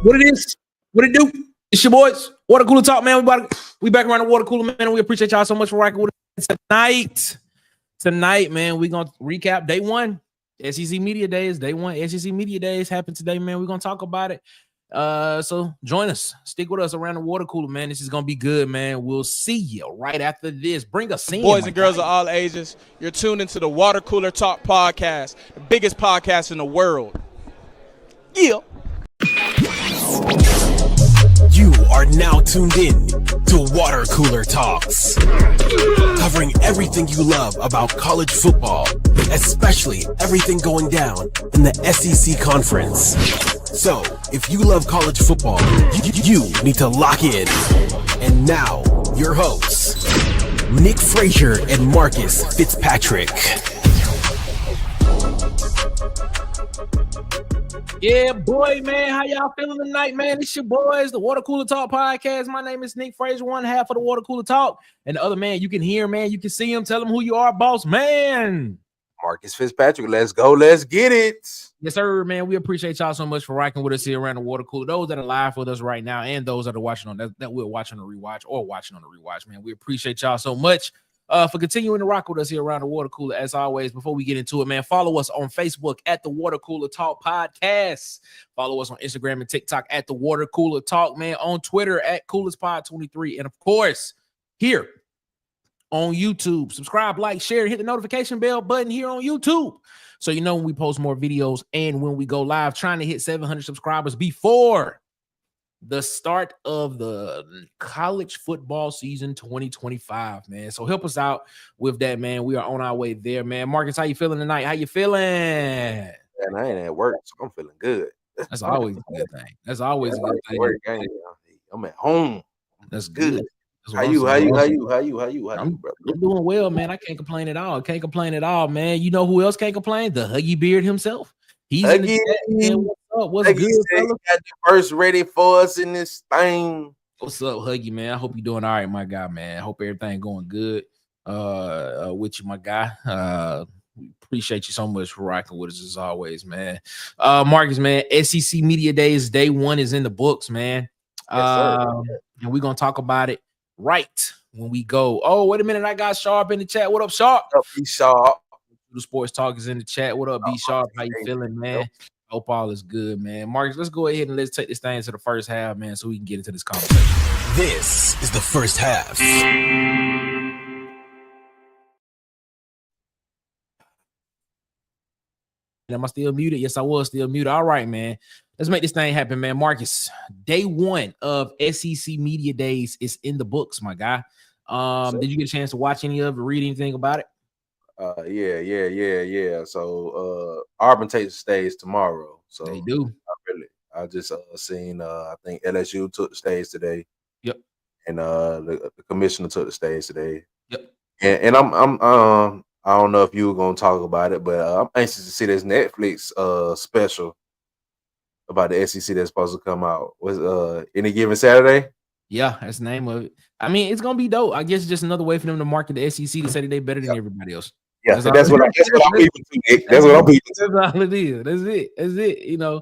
What it is? What it do? It's your boys. Water Cooler Talk, man. We back around the Water Cooler, man. And we appreciate y'all so much for rocking with us tonight. Tonight, man, we're going to recap day one. SEC Media Days. Day one. SEC Media Days happened today, man. We're going to talk about it. So join us. Stick with us around the Water Cooler, man. This is going to be good, man. We'll see you right after this. Bring us in. Boys and girls of all ages, you're tuned into the Water Cooler Talk podcast, the biggest podcast in the world. Yeah. You are now tuned in to Water Cooler Talks, covering everything you love about college football, especially everything going down in the SEC Conference. So, if you love college football, you need to lock in. And now, your hosts, Nick Frazier and Marcus Fitzpatrick. Yeah, boy, man. How y'all feeling tonight, man? It's your boys, the Water Cooler Talk podcast. My name is Nick Frazier, one half of the Water Cooler Talk. And the other man, you can hear, man. You can see him. Tell him who you are, boss man. Marcus Fitzpatrick. Let's go. Let's get it. Yes, sir, man. We appreciate y'all so much for rocking with us here around the Water Cooler. Those that are live with us right now and those that are watching on that we're watching on the rewatch or watching on the rewatch, man. We appreciate y'all so much. For continuing to rock with us here around the Water Cooler. As always, before we get into it, man, follow us on Facebook at the Water Cooler Talk Podcast. Follow us on Instagram and TikTok at the Water Cooler Talk, man. On Twitter at CoolersPod23. And of course, here on YouTube. Subscribe, like, share, hit the notification bell button here on YouTube. So you know when we post more videos and when we go live, trying to hit 700 subscribers before the start of the college football season 2025, man. So help us out with that, man. We are on our way there, man. Marcus, how you feeling tonight? How you feeling? And I ain't at work, so I'm feeling good. That's always a good thing. That's always a good thing. I'm at home. That's good. How you, brother? I'm doing well, man. I can't complain at all. Can't complain at all, man. You know who else can't complain? The Huggy Beard himself. He's in the chat, man. What's up? What's good, fella? Got the first ready for us in this thing. What's up, Huggy, man? I hope you're doing all right, my guy, man. I hope everything going good with you, my guy. We appreciate you so much for rocking with us as always, man. Marcus, man, SEC Media Days, day one is in the books, man. Yes, and we're going to talk about it right when we go. Oh, wait a minute. I got Sharp in the chat. What up, Sharp? What up, B Sharp? The Sports Talk is in the chat. What up, B Sharp? How you feeling, man? Hope all is good, man. Marcus, let's go ahead and let's take this thing to the first half, man, so we can get into this conversation. This is the first half. Am I still muted? Yes, I was still muted. All right, man. Let's make this thing happen, man. Marcus, day one of SEC Media Days is in the books, my guy. Did you get a chance to watch any of it, read anything about it? Yeah. So Auburn takes the stage tomorrow. So they do. I just seen I think LSU took the stage today. Yep. And the commissioner took the stage today. Yep. And I'm I don't know if you were gonna talk about it, but I'm anxious to see this Netflix special about the SEC that's supposed to come out. Was Any Given Saturday? Yeah, that's the name of it. I mean, it's gonna be dope. I guess it's just another way for them to market the SEC to say that they're better than everybody else. Yeah, that's what I'm peeping to. That's what I'm peeping to. That's all it is. That's it. You know,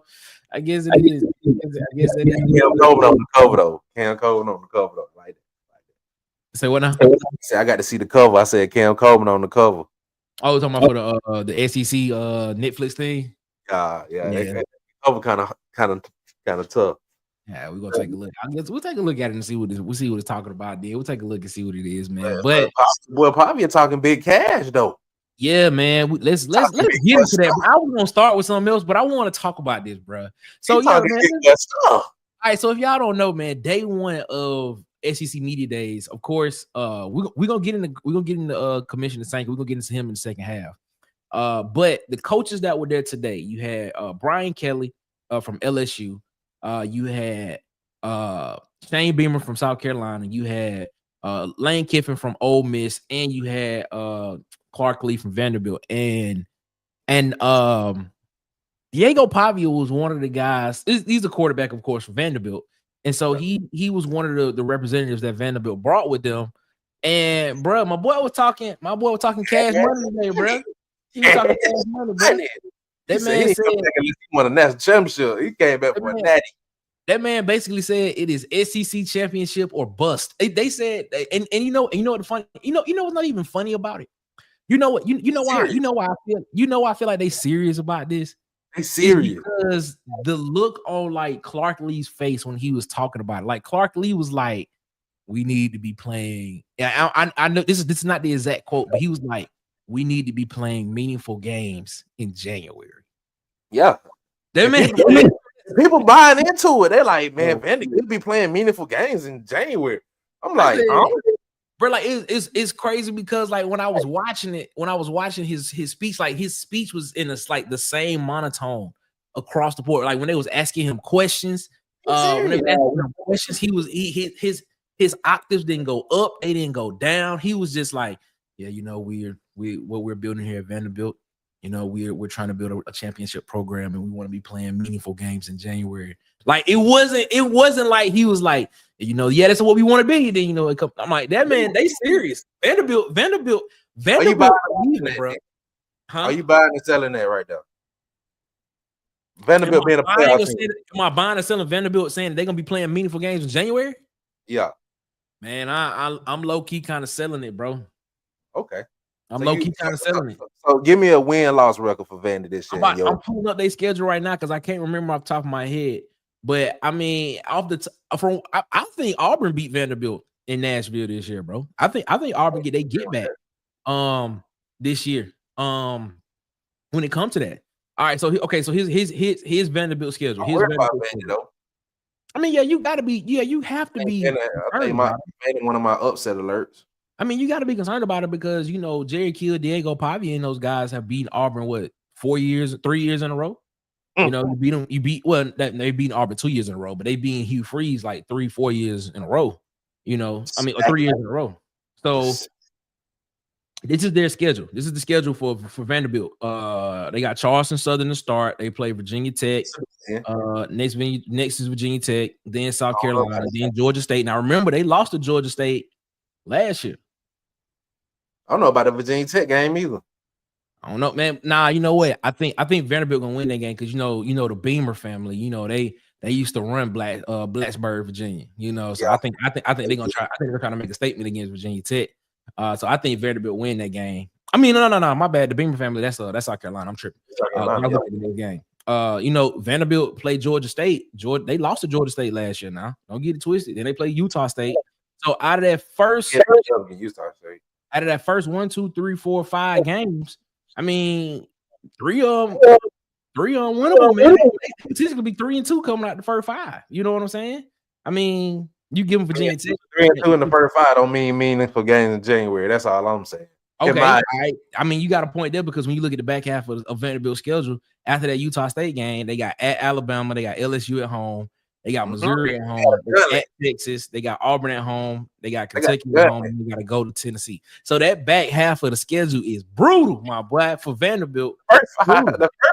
I guess it is. I guess it is. Cam Coleman on the cover though. Like that. Say what now? I got to see the cover. I said Cam Coleman on the cover. Oh, we're talking about for the SEC Netflix thing. Yeah. That cover kind of tough. Yeah, we're gonna take a look. I guess we'll take a look at it and see what it's talking about. Then we'll take a look and see what it is, man. But probably talking big cash though. Yeah, man. Let's get into that. I was gonna start with something else, but I want to talk about this, bro. So yeah, man. All right. So if y'all don't know, man, day one of SEC Media Days, of course, we're gonna get into Commissioner Sankey. We're gonna get into him in the second half. But the coaches that were there today, you had Brian Kelly from LSU. You had Shane Beamer from South Carolina. You had Lane Kiffin from Ole Miss, and you had Clark Lea from Vanderbilt. And Diego Pavia was one of the guys. He's a quarterback, of course, for Vanderbilt. And so he was one of the representatives that Vanderbilt brought with them. And bro, my boy was talking cash money today, bro. He was talking cash money, bro. That man said he won a national championship. He came back for a natty. That man basically said it is SEC championship or bust. They said, and you know what the funny, you know what's not even funny about it. You know what? You know why? You know why I feel like they serious about this. They serious because the look on like Clark Lea's face when he was talking about it, like Clark Lea was like, "We need to be playing." Yeah, I know this is not the exact quote, but he was like, "We need to be playing meaningful games in January." Yeah, that man. People buying into it. They're like, man, Vandy could be playing meaningful games in January. I'm like, bro, like it's crazy because like when I was watching his speech, like his speech was in like the same monotone across the board. Like when they was asking him questions, his octaves didn't go up, they didn't go down. He was just like, yeah, you know, what we're building here at Vanderbilt. You know, we're trying to build a championship program, and we want to be playing meaningful games in January. Like it wasn't like he was like, you know, yeah, that's what we want to be. Then you know, I'm like, that man, they serious. Vanderbilt. Are you buying that, bro? Huh? Are you buying and selling that right now? Vanderbilt being a playoff team. Am I buying and selling Vanderbilt saying they're gonna be playing meaningful games in January? Yeah, man, I'm low key kind of selling it, bro. Okay. I'm low key kind of selling it. So give me a win-loss record for Vandy this year. I'm pulling up their schedule right now because I can't remember off the top of my head. But I mean, I think Auburn beat Vanderbilt in Nashville this year, bro. I think Auburn get back this year. When it comes to that. All right, so his Vanderbilt schedule. I mean, yeah, you got to be. Yeah, you have to be. I think one of my upset alerts. I mean, you got to be concerned about it because you know Jerry Kill, Diego Pavia, and those guys have beaten Auburn 3 years in a row. You know, they beat Auburn 2 years in a row, but they beat Hugh Freeze like 3-4 years in a row. You know, I mean, 3 years in a row. So this is their schedule. This is the schedule for Vanderbilt. They got Charleston Southern to start. They play Virginia Tech. Next is Virginia Tech, then South Carolina, then Georgia State. Now remember, they lost to Georgia State last year. I don't know about the Virginia Tech game either. I don't know, man. Nah, you know what? I think Vanderbilt gonna win that game because you know the Beamer family. You know they used to run Blacksburg, Virginia. You know, so yeah. I think they're gonna try. I think they're trying to make a statement against Virginia Tech. So I think Vanderbilt win that game. I mean, no, my bad. The Beamer family. That's South Carolina. I'm tripping. Game. You know, Vanderbilt played Georgia State. They lost to Georgia State last year. Now, don't get it twisted. Then they played Utah State. So out of that first, out of that first 1, 2, 3, 4, 5 games, I mean, 3 winnable, man. They potentially be 3-2 coming out the first 5. You know what I'm saying? I mean, you give them Virginia Tech 3-2 in the first 5 don't mean meaningful games in January. That's all I'm saying. Okay, I mean, you got a point there because when you look at the back half of Vanderbilt's schedule, after that Utah State game, they got at Alabama, they got LSU at home, they got Missouri at home, they got at Texas, they got Auburn at home, they got Kentucky at home, and they got to go to Tennessee. So that back half of the schedule is brutal, my boy, for Vanderbilt. The first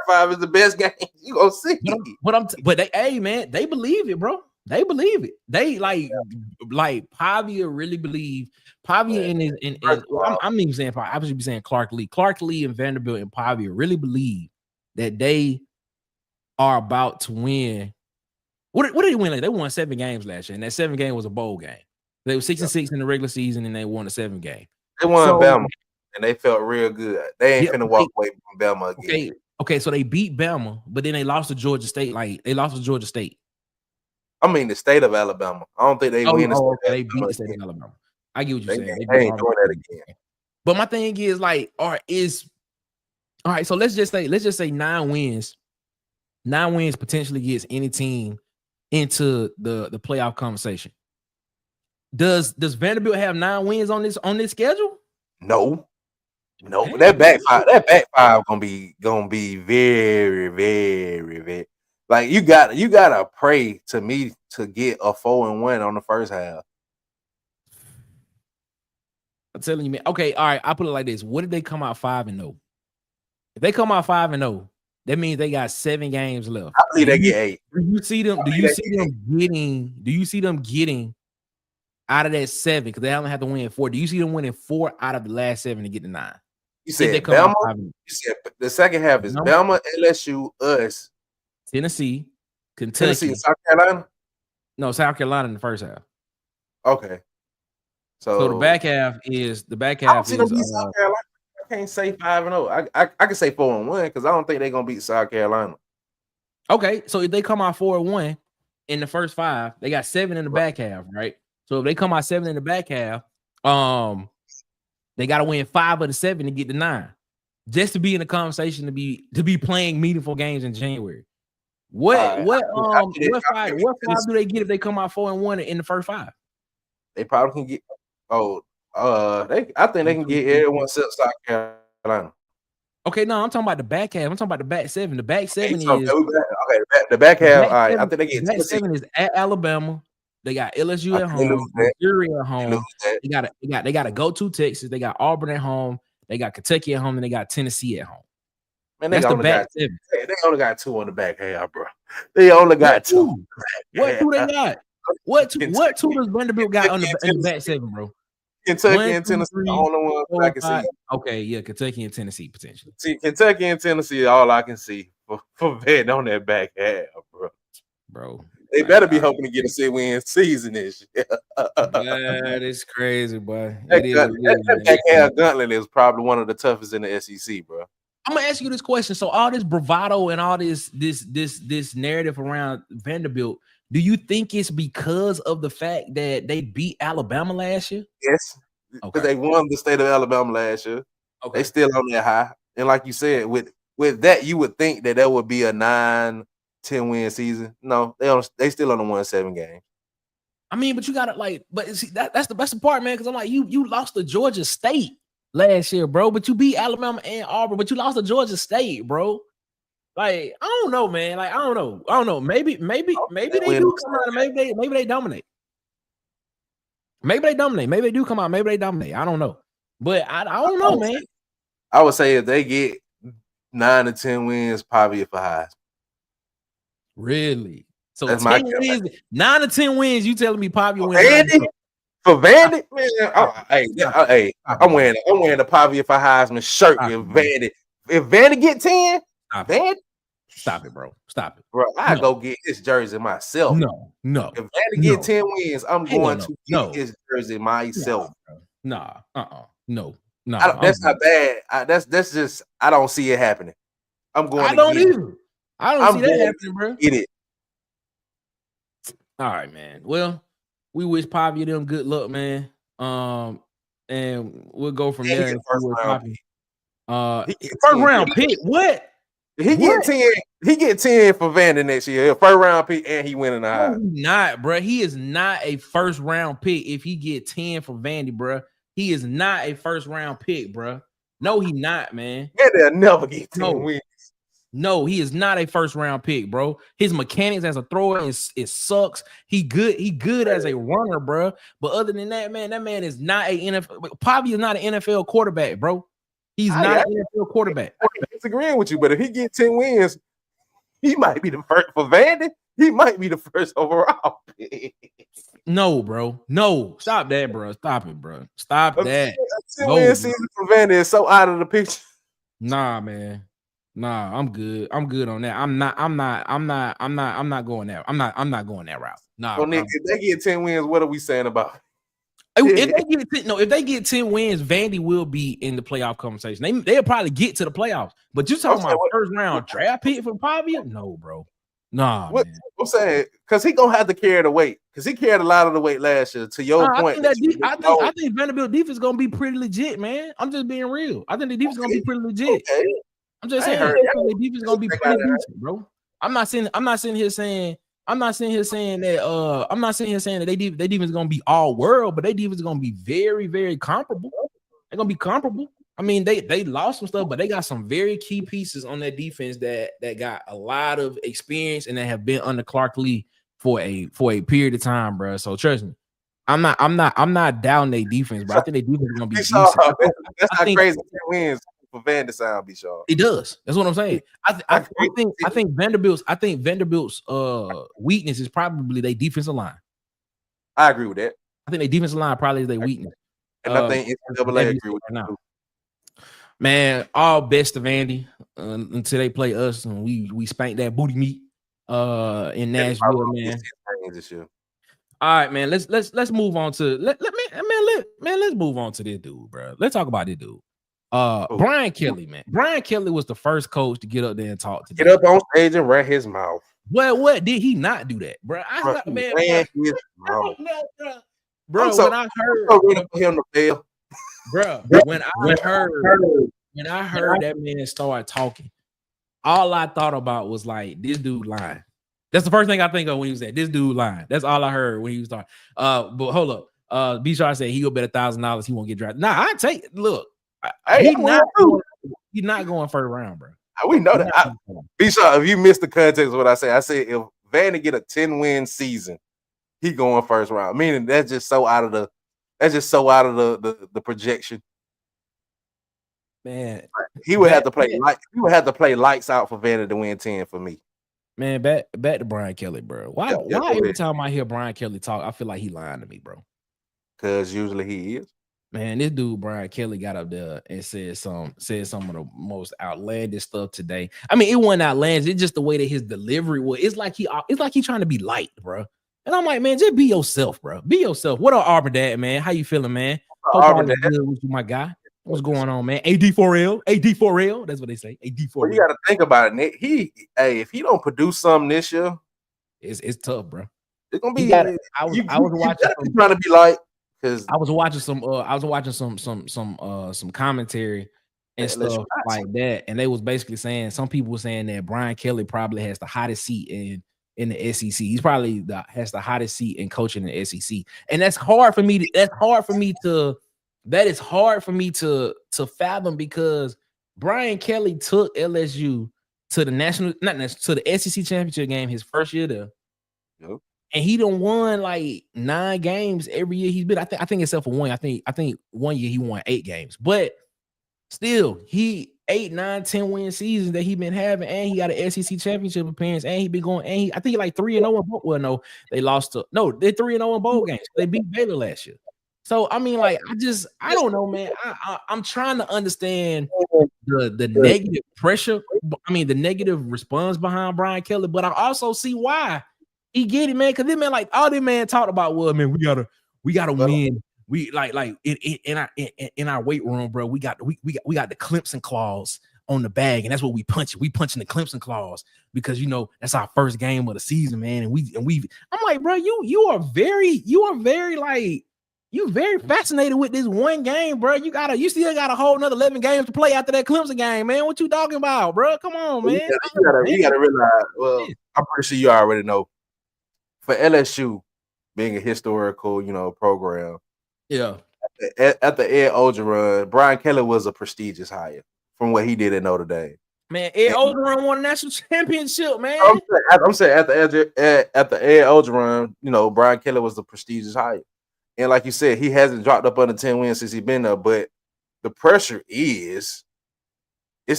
5 is the best game you gonna see. But they believe it, bro. They believe it. They like Pavia really believe. Pavia I'm even saying Pavia. I should be saying Clark Lea. Clark Lea and Vanderbilt and Pavia really believe that they are about to win. What did they win? Like, they won 7 games last year, and that 7th game was a bowl game. They were 6-6 in the regular season, and they won the 7th game. They won Bama, and they felt real good. They ain't finna walk away from Bama again. Okay, so they beat Bama, but then they lost to Georgia State. They lost to Georgia State. I mean, the state of Alabama. I don't think they win. They beat the state of Alabama. I get what you're saying. They ain't doing that again. But my thing is all right. So let's just say 9 wins. 9 wins potentially gets any team into the playoff conversation. Does Vanderbilt have 9 wins on this schedule? No. That back 5 gonna be very, very, very. Like you gotta pray to me to get a 4-1 on the first half. I'm telling you, man. Okay, all right. I put it like this: what if they come out 5-0? If they come out 5-0, that means they got 7 games left. I believe they get 8. Do you see them getting out of that 7? Because they only have to win 4. Do you see them winning 4 out of the last 7 to get to 9? You said Bama. You said the second half is Bama, LSU, us. Tennessee, Kentucky, Tennessee, South Carolina. No, South Carolina in the first half. Okay. So the back half is I don't see them beat South Carolina. I can't say 5-0. I can say 4-1 because I don't think they're gonna beat South Carolina. Okay, so if they come out 4-1 in the first 5, they got 7 in the back half, right? So if they come out 7 in the back half, they got to win 5 of the 7 to get to 9, just to be in the conversation to be playing meaningful games in January. What 5 do they get if they come out 4-1 in the first 5? They probably can get. I think they can get everyone except South Carolina. Okay, no, I'm talking about the back half. I'm talking about the back 7. The back 7 is the back half. All right, I think they get back 7 is at Alabama. They got LSU at home, Missouri at home. They got to go to Texas. They got Auburn at home. They got Kentucky at home, and they got Tennessee at home. Man, they only got 2 on the back half, bro. They only got 2. What 2 they got? What 2 does Vanderbilt got in the back 7, bro? Kentucky and Tennessee, the only ones I can see. Okay, yeah, Kentucky and Tennessee potentially. See, Kentucky and Tennessee, all I can see for betting on that back half, bro. They better be hoping to get a 6-win season this year. That is crazy, boy. That back half gauntlet is probably one of the toughest in the SEC, bro. I'm gonna ask you this question. So all this bravado and all this narrative around Vanderbilt, do you think it's because of the fact that they beat Alabama last year? Yes, because they won the state of Alabama last year. Okay. They still on that high, and like you said, with that, you would think that there would be a 9-10 win season. No, they still on the 1-7 game. I mean, but you got to but see that's the best part, man. Because I'm like, you lost to Georgia State last year, bro, but you beat Alabama and Auburn, but you lost to Georgia State, bro. Like, I don't know, man. Like, I don't know. Maybe they do come out and maybe they dominate. Maybe they dominate. Maybe they do come out. Maybe they dominate. I don't know. But I don't know, man. I would say if they get 9 to 10 wins, probably for Heisman. Really? So 10 wins, 9 to 10 wins, you telling me Pavia wins? Vandy? For Vandy? Man, I'm wearing the Pavia for Heisman shirt with Vandy. If Vandy get 10, Vandy? Stop it, bro. Stop it. Bro, I go get his jersey myself. No. If Vandy get 10 wins, I'm going to get his jersey myself. No. That's not bad. That's just I don't see it happening. I'm going I don't either. I don't see that happening, bro. Get it. All right, man. Well, we wish Pavia them good luck, man. And we'll go from there. First round pick. What? He get 10. He get 10 for Vandy next year. First round pick, and he winning the Heisman. Not, bro. He is not a first round pick. If he get 10 for Vandy, bro, he is not a first round pick, bro. No, he not, man. Yeah, they'll never get 10 wins. No, he is not a first round pick, bro. His mechanics as a thrower it sucks. He good as a runner, bro. But other than that, man, that man is not a NFL. Pavia is not an NFL quarterback, bro. He's not an NFL quarterback. I'm disagreeing with you, but if he get 10 wins, he might be the first for Vandy. He might be the first overall pick. No, bro. No, stop that, bro. Stop it, bro. Stop that. 10-win season for Vandy is so out of the picture. Nah, man. Nah, I'm good. I'm good on that. I'm not going there. I'm not going that route. Nah. So Nick, if they get 10 wins, what are we saying about? If they get 10 wins, Vandy will be in the playoff conversation. They'll probably get to the playoffs. But you talking about first round draft pick for Pavia? No, bro. Nah. What man. I'm saying, because he gonna have to carry the weight. Because he carried a lot of the weight last year. To your point, I think Vanderbilt defense is gonna be pretty legit, man. I'm just being real. I think the defense is gonna be pretty legit. Okay. I'm just saying the defense is gonna be pretty decent, bro. I'm not sitting here saying that they defense is gonna be all world, but they defense is gonna be very, very comparable. They're gonna be comparable. I mean, they lost some stuff, but they got some very key pieces on their defense that got a lot of experience and that have been under Clark Lea for a period of time, bro. So trust me, I'm not down their defense, but I think their defense is gonna be decent. That's not crazy. 10 wins for Vandy sound, be sure. It does. That's what I'm saying. I think Vanderbilt's weakness is probably their defensive line. I agree with that. I think their defensive line probably is their weakness. And I think NCAA agree with that too. Man, all best to Vandy until they play us and we spank that booty meat in Nashville, man. All right, man. Let's move on to let's move on to this dude, bro. Let's talk about this dude. Brian Kelly, man. Brian Kelly was the first coach to get up there and talk to Get up on stage and rat his mouth. Well, what did he not do that, bro? Bro, when I heard that man start talking, all I thought about was like, this dude lying. That's the first thing I think of when he was at this dude lying. That's all I heard when he was talking. But hold up. B-Sharp said he'll bet $1,000 he won't get drafted. Nah, I take look. He's not going first round, bro. We know that. B-Sharp, if you missed the context of what I said if Vandy get a 10-win season, he going first round. Meaning that's just so out of the projection. Man, he would have to play lights out for Vandy to win 10 for me. Man, back to Brian Kelly, bro. Why every time I hear Brian Kelly talk, I feel like he lying to me, bro? Because usually he is. Man, this dude Brian Kelly got up there and said some of the most outlandish stuff today. I mean, it wasn't outlandish. It's just the way that his delivery was. It's like he trying to be light, bro. And I'm like, man, just be yourself, bro. Be yourself. What up, Arbor Dad, man? How you feeling, man? Hope all is good with you, my guy. What's going on, man? AD4L. That's what they say. AD4L. Well, you got to think about it, Nick. If he don't produce something this year, it's tough, bro. It's gonna be. I was watching. Trying to be like, because I was watching some commentary and stuff like that, and they was basically saying some people were saying that Brian Kelly probably has the hottest seat in the SEC. He's probably has the hottest seat in coaching in the SEC, and that's hard for me. That is hard for me to fathom because Brian Kelly took LSU to the SEC championship game his first year there. Yep. And he done won like 9 games every year he's been. I think except for one. I think 1 year he won 8 games. But still, he 8, 9, 10 win seasons that he been having, and he got an SEC championship appearance, and he been going, and I think he like 3-0 in bowl. Well, no, they're 3-0 in bowl games. They beat Baylor last year. So I mean, like, I don't know, man. I'm trying to understand the negative pressure. I mean, the negative response behind Brian Kelly, but I also see why he get it, man. Because this man, like, all this man talked about was, man, we gotta win. We like in our weight room, bro. We got the Clemson claws on the bag, and that's what we punch. We punching the Clemson claws because that's our first game of the season, man. And we. I'm like, bro, you are very like. You very fascinated with this one game, bro. You still got a whole another 11 games to play after that Clemson game, man. What you talking about, bro? Come on, man. You gotta realize. Well, I'm pretty sure you already know. For LSU being a historical, program. Yeah. At the Ed Orgeron, Brian Kelly was a prestigious hire from what he did at Notre Dame. Man, Ed Orgeron won a national championship, man. I'm saying at the Ed Orgeron, Brian Kelly was the prestigious hire. And like you said, he hasn't dropped up under 10 wins since he's been there. But the pressure it's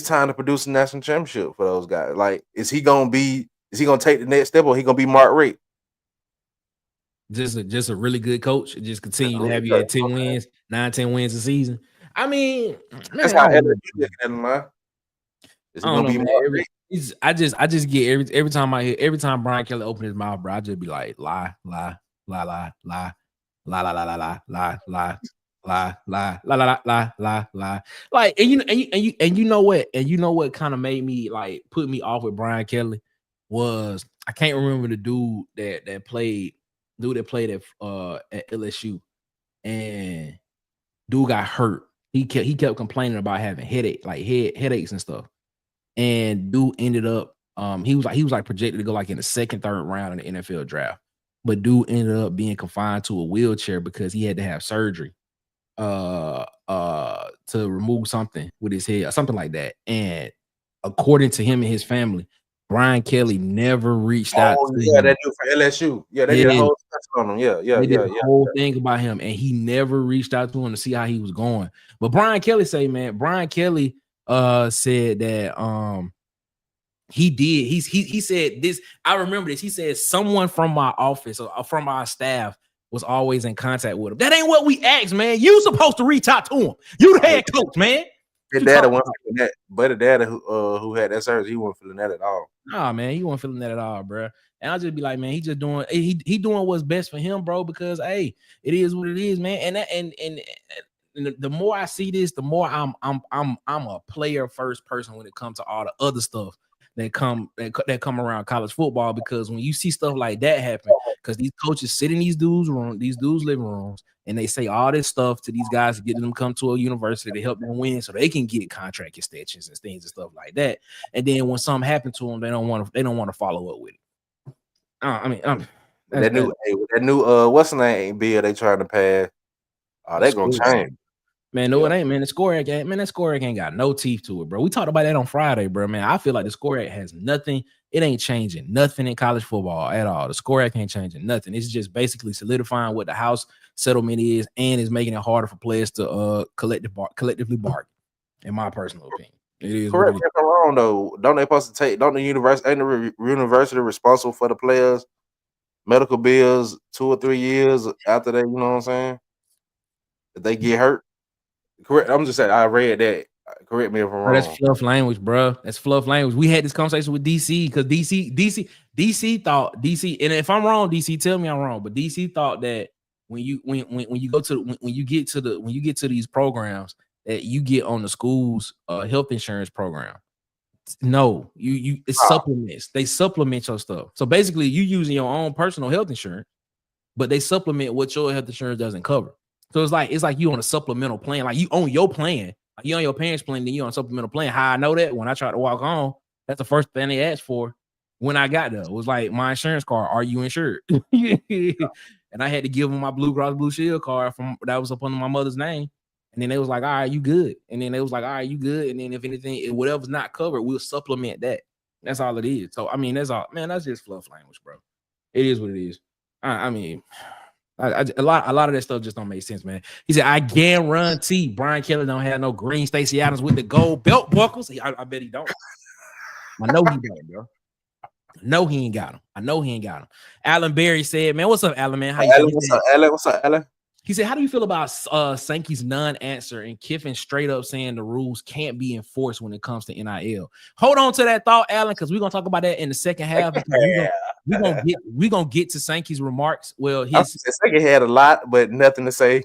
time to produce a national championship for those guys. Like, is he gonna take the next step, or he gonna be Mark Richt? Just a really good coach. Just continue to have you at 10 wins, 9-10 wins a season. I mean, that's how LSU looking at him, man. Is he gonna be Mark Richt? I just get every time Brian Kelly opened his mouth, bro, I just be like, lie. Like, and you know what kind of made me like put me off with Brian Kelly was I can't remember the dude that played at LSU, and dude got hurt. He kept complaining about having headaches and stuff, and dude ended up he was projected to go like in the 2nd, 3rd round in the NFL draft. But dude ended up being confined to a wheelchair because he had to have surgery to remove something with his head or something like that. And according to him and his family, Brian Kelly never reached out to him. That dude for LSU. Yeah, they did a whole special on him. Yeah. Whole thing about him, and he never reached out to him to see how he was going. But Brian Kelly said that he did. He said this. I remember this. He said someone from my office or from our staff was always in contact with him. That ain't what we asked, man. You supposed to reach out to him. You the head coach, man. Dada wasn't feeling that. But Dada who had that surgery, he wasn't feeling that at all. Nah, man, he wasn't feeling that at all, bro. And I'll just be like, man, he just doing he doing what's best for him, bro. Because hey, it is what it is, man. And that, and the more I see this, the more I'm a player first person when it comes to all the other stuff that come around college football. Because when you see stuff like that happen, because these coaches sit in these dudes' living rooms, and they say all this stuff to these guys to get them to come to a university to help them win, so they can get contract extensions and things and stuff like that. And then when something happens to them, they don't want to follow up with it. That new what's the name bill they trying to pass? Oh, they gonna change. Man, no, it ain't, man. The Score Act, man, that Score Act ain't got no teeth to it, bro. We talked about that on Friday, bro, man. I feel like the Score Act has nothing. It ain't changing nothing in college football at all. The Score Act ain't changing nothing. It's just basically solidifying what the House settlement is, and is making it harder for players to collectively bargain, in my personal opinion. It is. Correct me if I'm wrong, though. Don't the university responsible for the players' medical bills 2 or 3 years after they, you know what I'm saying? If they get hurt? Correct. I'm just saying I read that. Correct me if I'm wrong. That's fluff language, bro. That's fluff language. We had this conversation with DC because DC thought, and if I'm wrong, DC, tell me I'm wrong. But DC thought that when you get to these programs that you get on the school's health insurance program. No, it's supplements. They supplement your stuff. So basically, you using your own personal health insurance, but they supplement what your health insurance doesn't cover. So it's like you on a supplemental plan, like you own your plan, like you on your parents' plan, then you on a supplemental plan. How I know that? When I tried to walk on, that's the first thing they asked for when I got there. It was like, my insurance card, are you insured? And I had to give them my Blue Cross Blue Shield card that was up under my mother's name. And then they was like, all right, you good. And then they was like, all right, you good. And then if anything, whatever's not covered, we'll supplement that. That's all it is. So, I mean, that's all, man, that's just fluff language, bro. It is what it is. I mean, a lot of that stuff just don't make sense, man. He said, I guarantee Brian Kelly don't have no green Stacey Adams with the gold belt buckles. I bet he don't. I know he don't, bro. No, he ain't got him. I know he ain't got him. Alan Berry said, man, what's up, Alan, man? How you Alan, what's up, Alan? He said, how do you feel about Sankey's non-answer and Kiffin straight up saying the rules can't be enforced when it comes to NIL? Hold on to that thought, Alan, because we're going to talk about that in the second half. We're gonna get to Sankey's remarks. Well, Sankey had a lot, but nothing to say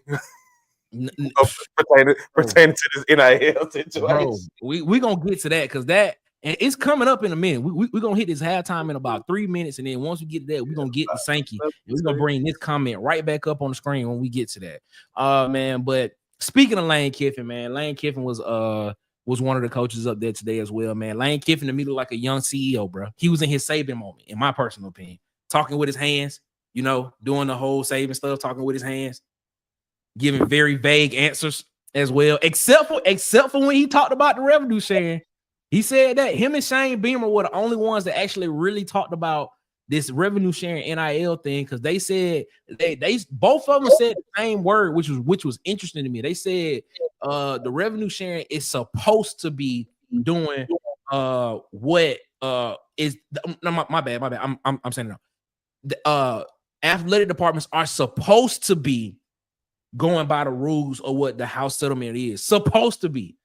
pertaining to this NIL situation. Bro, we're going to get to that because that, and it's coming up in a minute. We're going to hit this halftime in about 3 minutes. And then once we get to that, we're going to get to Sankey. And we're going to bring this comment right back up on the screen when we get to that. Man, but speaking of Lane Kiffin, man, Lane Kiffin was one of the coaches up there today as well, man. Lane Kiffin to me looked like a young CEO, bro. He was in his Saban moment, in my personal opinion. Talking with his hands, doing the whole Saban stuff, talking with his hands, giving very vague answers as well, except for when he talked about the revenue sharing. He said that him and Shane Beamer were the only ones that actually really talked about this revenue sharing NIL thing, because they said they both of them said the same word, which was interesting to me. They said the revenue sharing is supposed to be doing what is my bad. I'm saying it wrong. The athletic departments are supposed to be going by the rules of what the house settlement is supposed to be,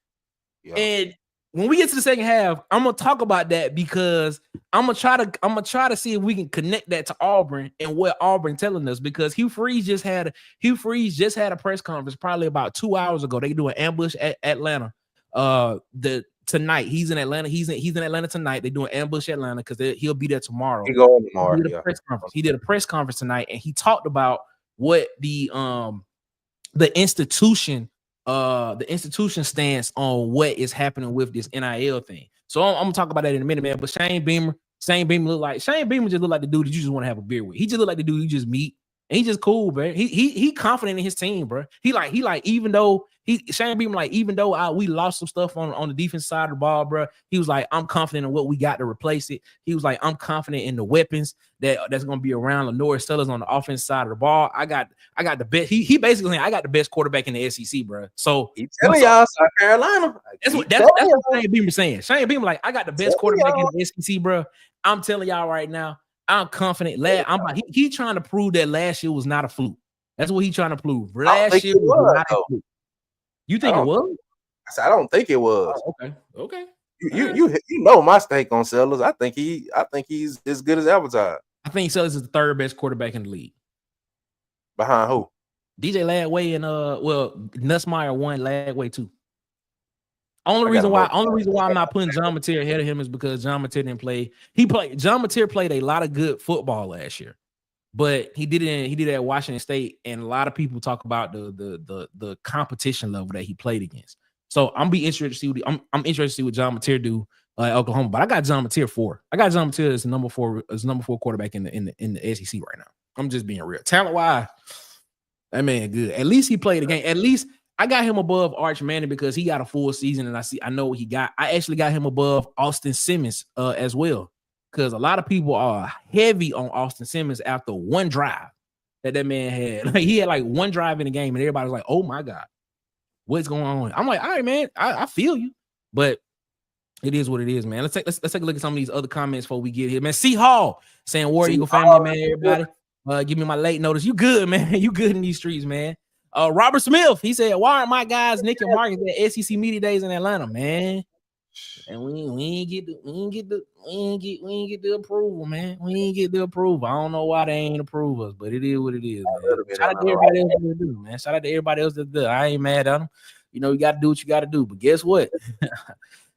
and when we get to the second half, I'm gonna talk about that because I'm gonna try to see if we can connect that to Auburn and what Auburn telling us, because Hugh Freeze just had a press conference probably about 2 hours ago. They do an ambush at Atlanta. Tonight he's in Atlanta. He's in Atlanta tonight. They do an ambush at Atlanta because he'll be there tomorrow. He going tomorrow. He did a press conference tonight, and he talked about what the institution stance on what is happening with this NIL thing. So I'm gonna talk about that in a minute, man. But Shane Beamer just looked like the dude that you just want to have a beer with. He just looked like the dude you just meet, and he just cool, bro. He confident in his team, bro. He even though we lost some stuff on the defense side of the ball, bro. He was like, I'm confident in what we got to replace it. He was like, I'm confident in the weapons that's gonna be around Lenore Sellers on the offense side of the ball. I got the best. He basically saying I got the best quarterback in the SEC, bro. So he's telling y'all South Carolina. That's what Shane Beamer saying. Shane Beamer like, I got the best quarterback in the SEC, bro. I'm telling y'all right now, I'm confident. He trying to prove that last year was not a fluke. That's what he trying to prove. Last year was not a fluke. You think it was? I said I don't think it was. Oh, okay. You know my stake on Sellers. I think he's as good as advertised. I think Sellers is the third best quarterback in the league. Behind who? DJ Lagway and Nussmeier won, Lagway too. Only reason why I'm not putting John Mateer ahead of him is because John Mateer didn't play. John Mateer played a lot of good football last year, but he did it at Washington State, and a lot of people talk about the competition level that he played against. So I'm interested to see what John Mateer do at Oklahoma. But I got John Mateer 4. I got John Mateer as the number 4 quarterback in the SEC right now. I'm just being real. Talent wise, that man good. At least he played the game. At least I got him above Arch Manning because he got a full season, and I know what he got. I actually got him above Austin Simmons as well, because a lot of people are heavy on Austin Simmons after one drive that man had. Like, he had like one drive in the game, and everybody was like, "Oh my God, what's going on?" I'm like, "All right, man, I feel you," but it is what it is, man. Let's take a look at some of these other comments before we get here, man. C Hall saying, "War Eagle family, man, everybody, give me my late notice. You good, man? You good in these streets, man." Robert Smith, he said, "Why aren't my guys Nick and Marcus at SEC Media Days in Atlanta, man?" And we ain't get the approval, man. We ain't get the approval. I don't know why they ain't approve us, but it is what it is, man. Shout out to everybody else that do, man. Shout out to everybody else that do. I ain't mad at them. You know, you got to do what you got to do. But guess what?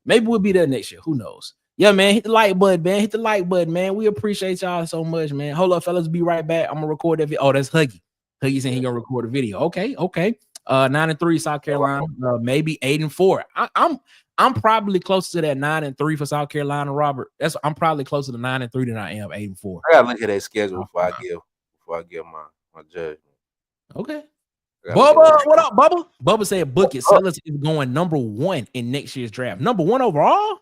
Maybe we'll be there next year. Who knows? Yeah, man. Hit the like button, man. Hit the like button, man. We appreciate y'all so much, man. Hold up, fellas. Be right back. I'm gonna record that video. Oh, that's Huggy. Huggy saying he gonna record a video. Okay. 9-3 South Carolina, maybe 8-4. I'm probably closer to that 9-3 for South Carolina, Robert. I'm probably closer to 9-3 than I am 8-4. I gotta look at that schedule before I give my judgment. Okay. Bubba, what up, Bubba? Bubba said book it. Sellers is going number 1 in next year's draft. Number 1 overall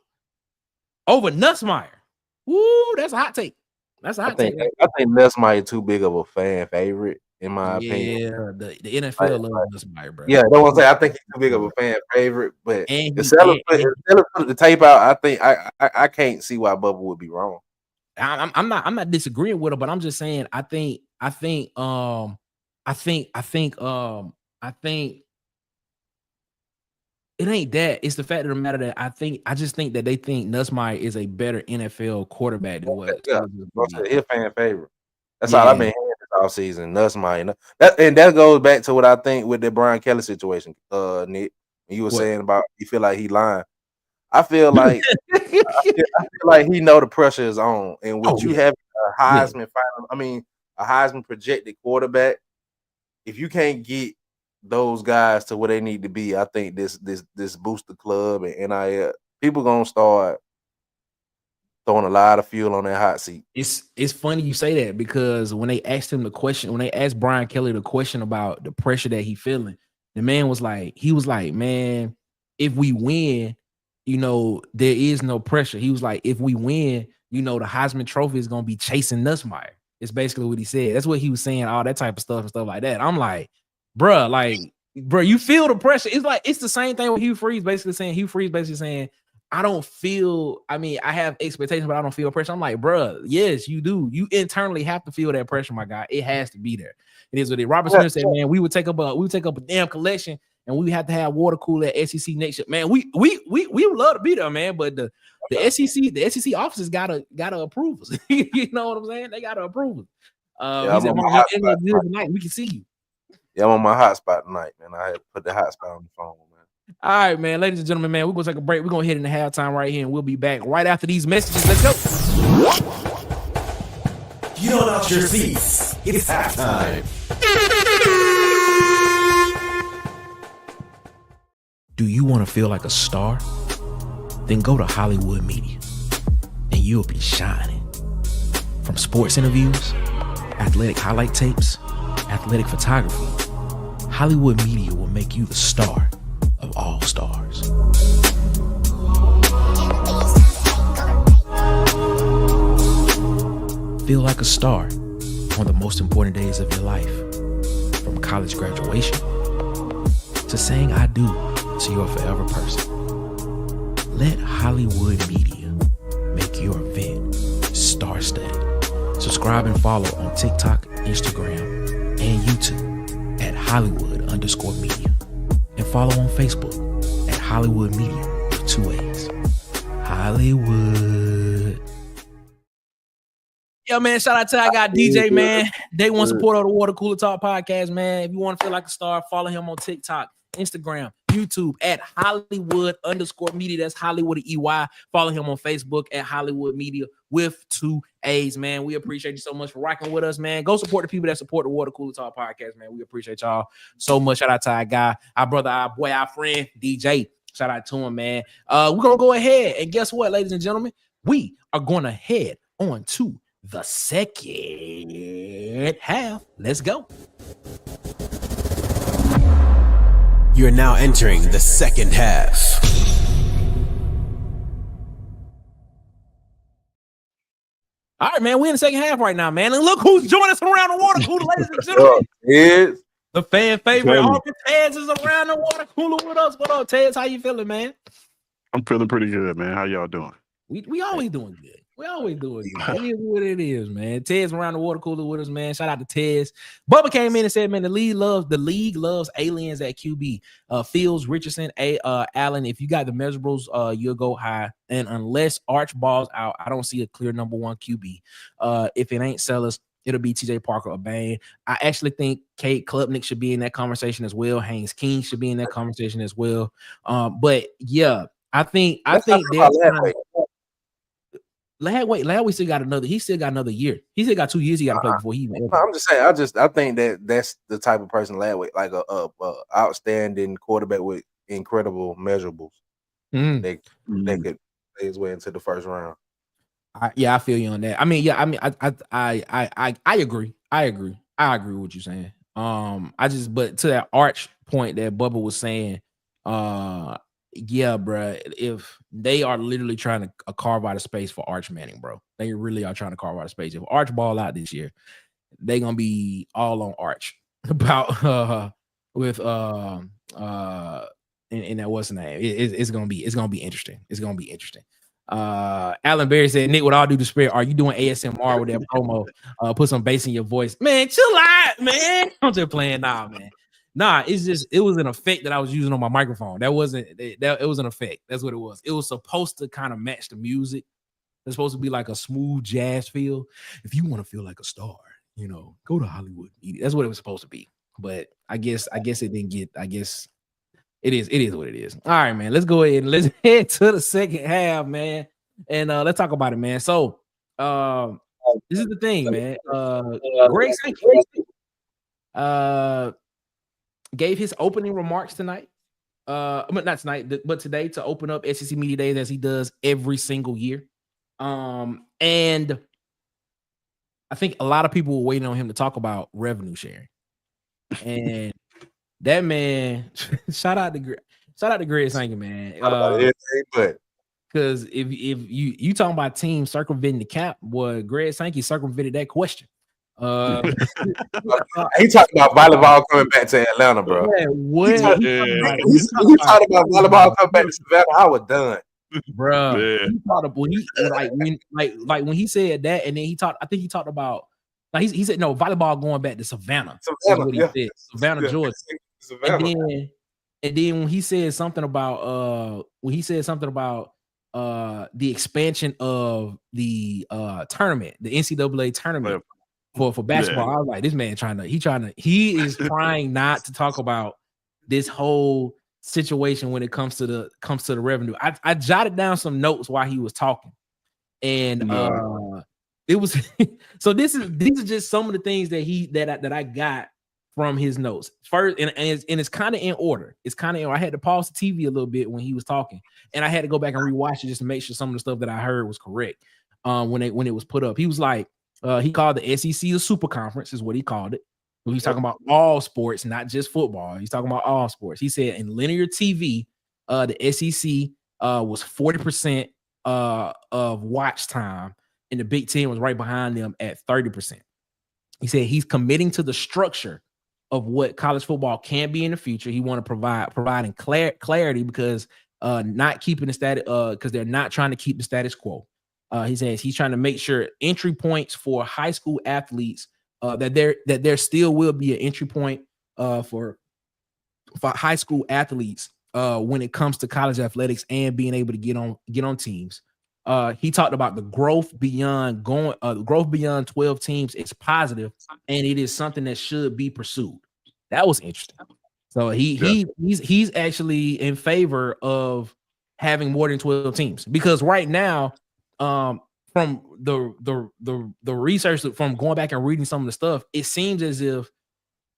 over Nussmeier. Woo, that's a hot take. That's a hot take. I think Nussmeier too big of a fan favorite. In my opinion, yeah, the NFL loves Nussmeier, bro. Yeah, don't want to say I think he's too big of a fan favorite, but if Sellers put the tape out, I think I can't see why Bubba would be wrong. I'm not disagreeing with him, but I'm just saying I think it ain't that. It's the fact of the matter that I just think that they think Nussmeier is a better NFL quarterback than what. Yeah, he's a fan favorite. That's all I've been hearing this offseason. Nussmeier. That goes back to what I think with the Brian Kelly situation, Nick. You were saying about you feel like he lying. I feel like he know the pressure is on, and with you having a Heisman a Heisman projected quarterback, if you can't get those guys to where they need to be, I think this boost the club and NIL. People gonna start throwing a lot of fuel on that hot seat. It's funny you say that because when they asked Brian Kelly the question about the pressure that he feeling, the man was like, man, if we win, there is no pressure. He was like, if we win, the Heisman Trophy is gonna be chasing Nussmeier. It's basically what he said. That's what he was saying, all that type of stuff and stuff like that. I'm like, bro, you feel the pressure. It's the same thing with Hugh Freeze basically saying, I have expectations, but I don't feel pressure. I'm like, bro, yes, you do. You internally have to feel that pressure, my guy. It has to be there. It is what it is. Robert Smith said, man, we would take up a damn collection and we have to have water cooler at SEC next year. Man, we would love to be there, man. But the SEC officers gotta approve us. You know what I'm saying? They gotta approve us. He said, tonight, we can see you. Yeah, I'm on my hotspot tonight, man. I had to put the hotspot on the phone, man. All right, man. Ladies and gentlemen, man, we're going to take a break. We're going to hit in the halftime right here, and we'll be back right after these messages. Let's go. You don't out your seats. It's halftime. Do you want to feel like a star? Then go to Hollywood Media, and you'll be shining. From sports interviews, athletic highlight tapes, athletic photography, Hollywood Media will make you the star of all stars. Feel like a star on the most important days of your life, from college graduation to saying I do to your forever person. Let Hollywood Media make your event star-studded. Subscribe and follow on TikTok, Instagram, and YouTube at Hollywood_media. And follow on Facebook at Hollywood Media with 2 A's. Hollywood. Yo, man, shout out to I got DJ, man. Day one supporter of the Water Cooler Talk podcast, man. If you want to feel like a star, follow him on TikTok, Instagram, YouTube at Hollywood_media. That's Hollywood EY. Follow him on Facebook at Hollywood Media with 2 A's, man. We appreciate you so much for rocking with us, man. Go support the people that support the Water Cooler Talk podcast, man. We appreciate y'all so much. Shout out to our guy, our brother, our boy, our friend, DJ. Shout out to him, man. We're going to go ahead. And guess what, ladies and gentlemen? We are going to head on to the second half. Let's go. You're now entering the second half. All right, man. We're in the second half right now, man. And look who's joining us around the water cooler, ladies and gentlemen. Is The fan favorite, Arthur Tez is around the water cooler with us. What up, Tez? How you feeling, man? I'm feeling pretty good, man. How y'all doing? We always doing good. We always doing good. It is what it is, man. Tez around the water cooler with us, man. Shout out to Tez. Bubba came in and said, man, the league loves aliens at QB. Fields, Richardson, Allen. If you got the measurables, you'll go high. And unless Arch balls out, I don't see a clear number one QB. If it ain't Sellers, it'll be TJ Parker or Bain. I actually think Kate Klubnik should be in that conversation as well. Haynes King should be in that conversation as well. But yeah, I think that's Ladway still got another. He still got another year. He still got 2 years. He got to play before he even. I'm just saying. I think that's the type of person Ladway, like a outstanding quarterback with incredible measurables. They could play his way into the first round. I feel you on that. I agree. I agree with what you're saying. But to that Arch point that Bubba was saying, yeah, bro. If they are literally trying to carve out a space for Arch Manning, bro, they really are trying to carve out a space. If Arch ball out this year, they're gonna be all on Arch about with and that what's the name? It's gonna be interesting. It's gonna be interesting. Alan Berry said, Nick, with all due respect, are you doing ASMR with that promo? Put some bass in your voice, man. Chill out, man. I'm just playing now, man. Nah, it was an effect that I was using on my microphone. It was an effect. That's what it was. It was supposed to kind of match the music. It's supposed to be like a smooth jazz feel. If you want to feel like a star, go to Hollywood Media. That's what it was supposed to be. But I guess it didn't get. I guess it is what it is. All right, man. Let's go ahead and let's head to the second half, man. And let's talk about it, man. So this is the thing, man. Greg Sankey gave his opening remarks tonight. But not tonight, but today to open up SEC Media Days as he does every single year. And I think a lot of people were waiting on him to talk about revenue sharing. And that man, shout out to Greg Sankey, man. Because if you talking about teams circumventing the cap, boy, Greg Sankey circumvented that question. He talking about volleyball coming back to Atlanta, bro. He talking about volleyball coming back to Savannah. I was done, bro. He talked about when he said that, and then he talked. I think he talked about he said no volleyball going back to Savannah. Savannah, Georgia. Savannah. And then when he said something about the expansion of the tournament, the NCAA tournament. For basketball, I was like, this man he is trying not to talk about this whole situation when it comes to the revenue. I jotted down some notes while he was talking, and it was so these are just some of the things that I got from his notes first, and it's kind of in order. I had to pause the TV a little bit when he was talking, and I had to go back and rewatch it just to make sure some of the stuff that I heard was correct. When it was put up, he was like. He called the SEC a super conference, is what he called it. He's talking about all sports, not just football. He's talking about all sports. He said in linear TV, the SEC was 40% of watch time, and the Big Ten was right behind them at 30%. He said he's committing to the structure of what college football can be in the future. He want to providing clarity because not keeping the status because they're not trying to keep the status quo. He says he's trying to make sure entry points for high school athletes that there still will be an entry point for high school athletes when it comes to college athletics and being able to get on teams. He talked about the growth beyond 12 teams is positive, and it is something that should be pursued. That was interesting. So he's actually in favor of having more than 12 teams, because right now, from the research, from going back and reading some of the stuff, it seems as if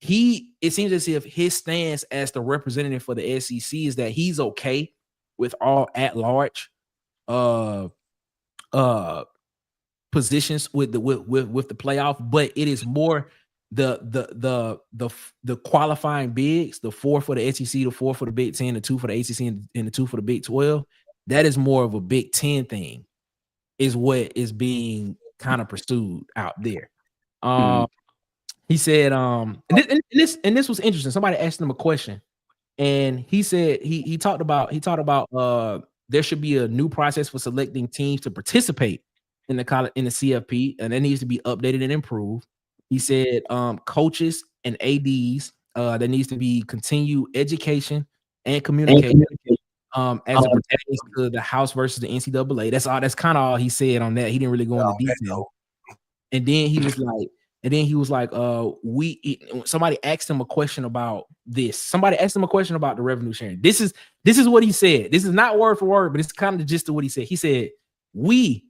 his stance as the representative for the SEC is that he's okay with all at-large positions with the playoff, but it is more the qualifying bigs, the 4 for the SEC, the 4 for the Big Ten, the 2 for the ACC, and the 2 for the Big 12. That is more of a Big Ten thing, is what is being kind of pursued out there. He said, and this was interesting. Somebody asked him a question, and he said he talked about there should be a new process for selecting teams to participate in the CFP, and that needs to be updated and improved. He said coaches and ADs, there needs to be continued education and communication as it pertains to the House versus the NCAA. That's kind of all he said on that. He didn't really go into detail. And then he was like, somebody asked him a question about this. Somebody asked him a question about the revenue sharing. This is what he said. This is not word for word, but it's kind of the gist of what he said. He said, we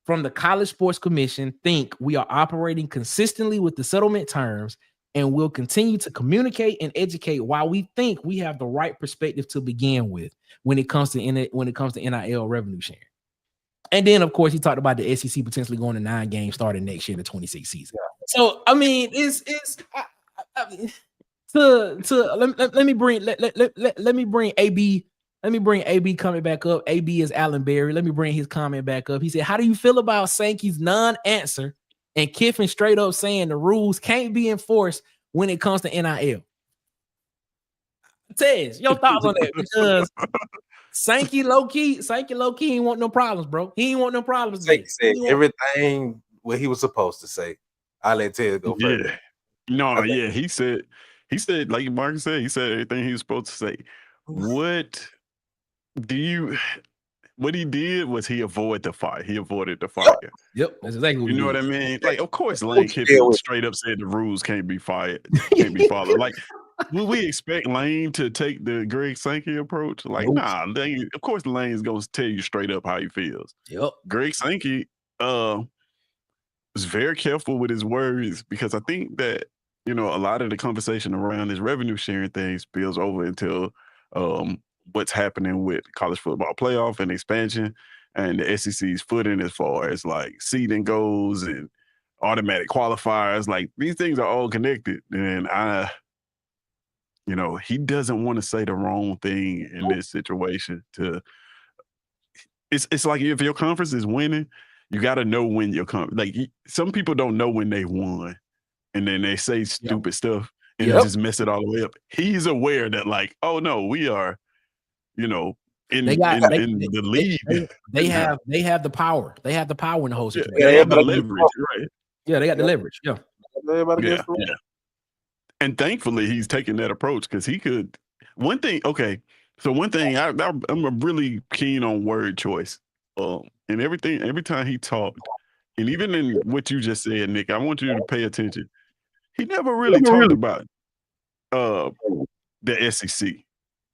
from the College Sports Commission think we are operating consistently with the settlement terms, and will continue to communicate and educate why we think we have the right perspective to begin with when it comes to NIL revenue sharing. And then, of course, he talked about the SEC potentially going to 9 games starting next year, the 26 season. Yeah. So, I mean, let me bring AB. Let me bring AB coming back up. AB is Allen Berry. Let me bring his comment back up. He said, how do you feel about Sankey's non-answer and Kiffin straight up saying the rules can't be enforced when it comes to NIL? Tez, your thoughts on that? Because Sankey low-key ain't want no problems, bro. He ain't want no problems. Sankey said everything what he was supposed to say. I'll let Ted go first. Yeah. No, okay. Yeah, he said, like Marcus said, he said everything he was supposed to say. What he did was he avoided the fire. He avoided the fire. Yep, that's exactly what you know what I mean. Like, of course, Lane Kiffin straight up said the rules can't be followed. Like, will we expect Lane to take the Greg Sankey approach? Like, nah. Of course, Lane's gonna tell you straight up how he feels. Yep. Greg Sankey was very careful with his words, because I think that a lot of the conversation around this revenue sharing thing spills over into what's happening with college football playoff and expansion and the SEC's footing as far as like seeding goes and automatic qualifiers. Like, these things are all connected. And he doesn't want to say the wrong thing in this situation. It's like, if your conference is winning, you got to know when your conference, like, some people don't know when they won, and then they say stupid stuff and just mess it all the way up. He's aware that, like, oh no, we are, in the lead. They have the power. They have the power in the whole situation. They have the leverage, right? Yeah, they got the leverage. Yeah. And thankfully, he's taking that approach, because he could. One thing, I'm really keen on word choice. And every time he talked, and even in what you just said, Nick, I want you to pay attention. He never really talked about the SEC.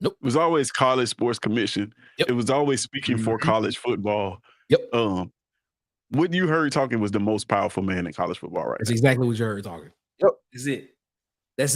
Nope. It was always College Sports Commission. Yep. It was always speaking for college football. Yep. What you heard talking was the most powerful man in college football right That's now. Exactly what you heard talking. Yep. That's it.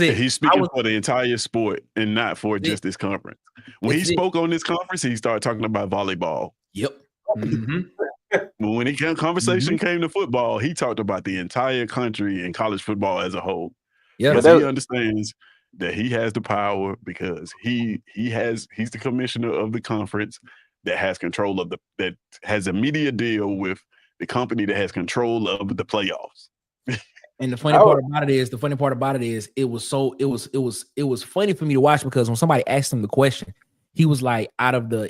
And he's speaking for the entire sport and not for just this conference. When he spoke on this conference, he started talking about volleyball. Yep. Mm-hmm. But when conversation came to football, he talked about the entire country and college football as a whole. Yeah, because he understands that he has the power, because he's the commissioner of the conference that has control of that has a media deal with the company that has control of the playoffs. And the funny part about it is it was funny for me to watch, because when somebody asked him the question, he was like,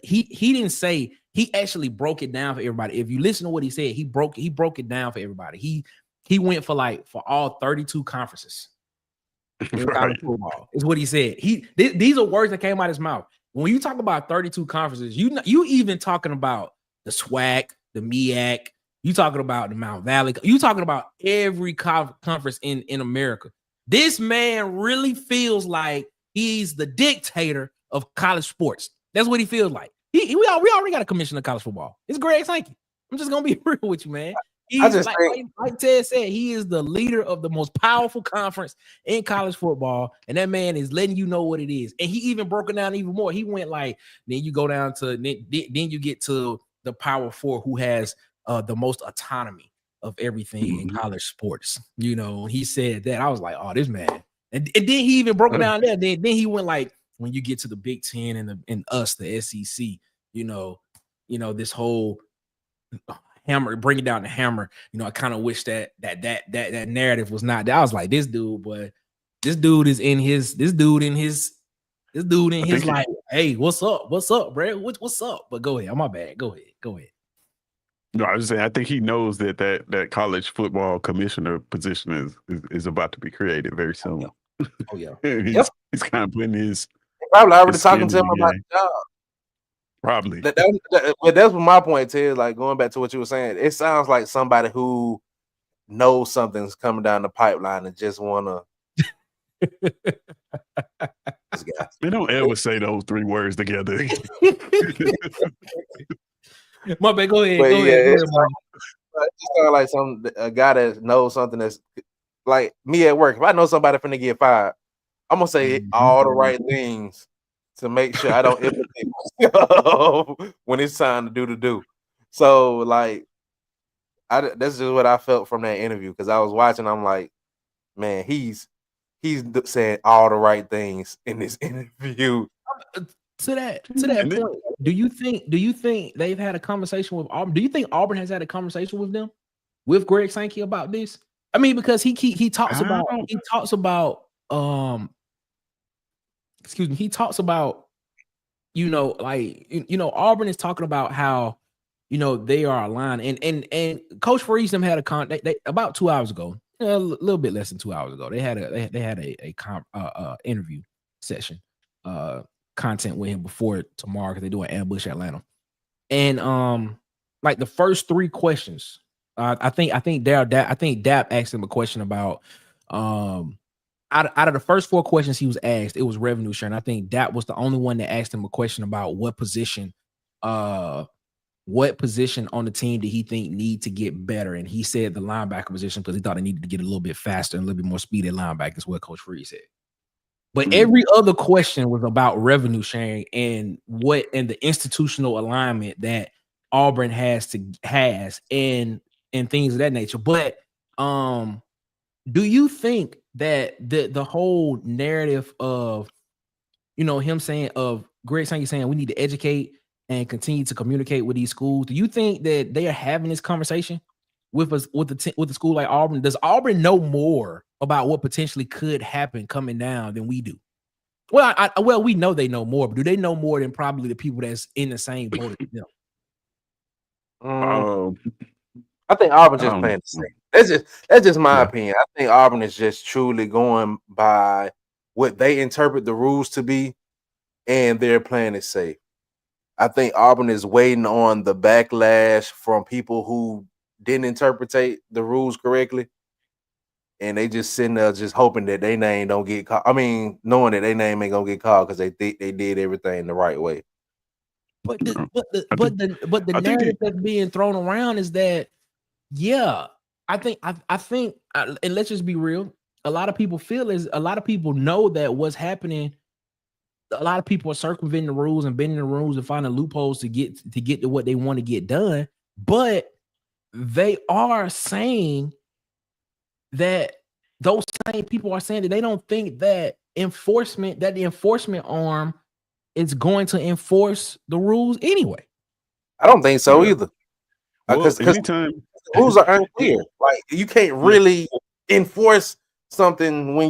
he didn't say, he actually broke it down for everybody. If you listen to what he said, he broke it down for everybody. He went for all 32 conferences. Right. Football is what he said. These are words that came out of his mouth. when you talk about 32 conferences, you even talking about the SWAC, the MEAC, you talking about the Mount Valley, you talking about every conference in America. This man really feels like he's the dictator of college sports. That's what he feels like. We already got a commissioner of college football. It's Greg Sankey. I'm just gonna be real with you, man. He's like Ted said, he is the leader of the most powerful conference in college football, and that man is letting you know what it is. And he even broke it down even more. He went like, then you go down to then you get to the Power Four, who has the most autonomy of everything in college sports. You know, he said that. I was like, oh, this man. And then he even broke it down there. Then he went like, when you get to the Big Ten and us, the SEC, you know, this whole hammer, bring it down the hammer. You know, I kind of wish that narrative was not there. I was like, this dude is in his like, hey, what's up, bro? What's up? But go ahead. My bad. Go ahead. No, I was saying, I think he knows that college football commissioner position is about to be created very soon. Oh yeah. He's kind of putting his probably already talking to him about the job. Probably. But that's what my point is. Like, going back to what you were saying, it sounds like somebody who knows something's coming down the pipeline and just wanna. They don't ever say those three words together. My bad. Go ahead. It sounds like a guy that knows something that's like me at work. If I know somebody finna get fired, I'm gonna say all the right things to make sure I don't implicate myself when it's time to do the do. So like, that's just what I felt from that interview, because I was watching. I'm like, man, he's saying all the right things in this interview. To that point, do you think they've had a conversation with Auburn? Do you think Auburn has had a conversation with them, with Greg Sankey, about this? I mean, because he talks about Auburn is talking about how they are aligned, and Coach Friesen had they about 2 hours ago, a little bit less than 2 hours ago, they had a interview session, content with him before tomorrow, because they do an ambush Atlanta, and like the first three questions, I think Dap asked him a question about out of the first four questions he was asked, it was revenue sharing. I think Dap was the only one that asked him a question about what position on the team did he think need to get better, and he said the linebacker position, because he thought it needed to get a little bit faster and a little bit more speed at linebacker, is what Coach Freeze said. But every other question was about revenue sharing and the institutional alignment that Auburn has and things of that nature. But do you think that the whole narrative of him saying, of Greg Sankey saying we need to educate and continue to communicate with these schools, do you think that they are having this conversation with the school like Auburn? Does Auburn know more about what potentially could happen coming down than we do? Well, we know they know more, but do they know more than probably the people that's in the same boat as them? I think Auburn just playing the same. That's just my opinion. I think Auburn is just truly going by what they interpret the rules to be, and they're playing it safe. I think Auburn is waiting on the backlash from people who didn't interpret the rules correctly, and they just sitting there just hoping that their name don't get called. I mean, knowing that their name ain't gonna get called because they think they did everything the right way. But the narrative that's being thrown around is that, I think, and let's just be real. A lot of people know that what's happening. A lot of people are circumventing the rules and bending the rules and finding loopholes to get to what they want to get done. But they are saying that those same people are saying that they don't think that the enforcement arm is going to enforce the rules anyway. I don't think so either. Because anytime the rules are unclear. Like, you can't really enforce something when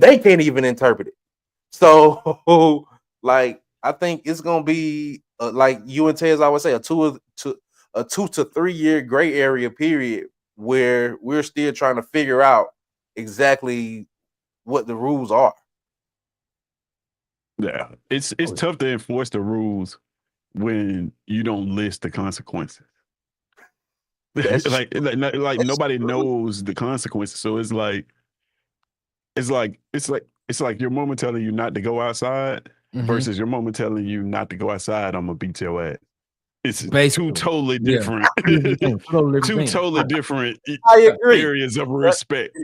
they can't even interpret it. So, like, I think it's gonna be like you and Tez always say, a 2 to 3 year gray area period where we're still trying to figure out exactly what the rules are. Yeah, it's tough to enforce the rules when you don't list the consequences. like nobody knows the consequences, so it's like your mama telling you not to go outside versus your mama telling you not to go outside. I'm gonna beat your ass. It's Basically. two totally different, two totally different I agree. areas of respect.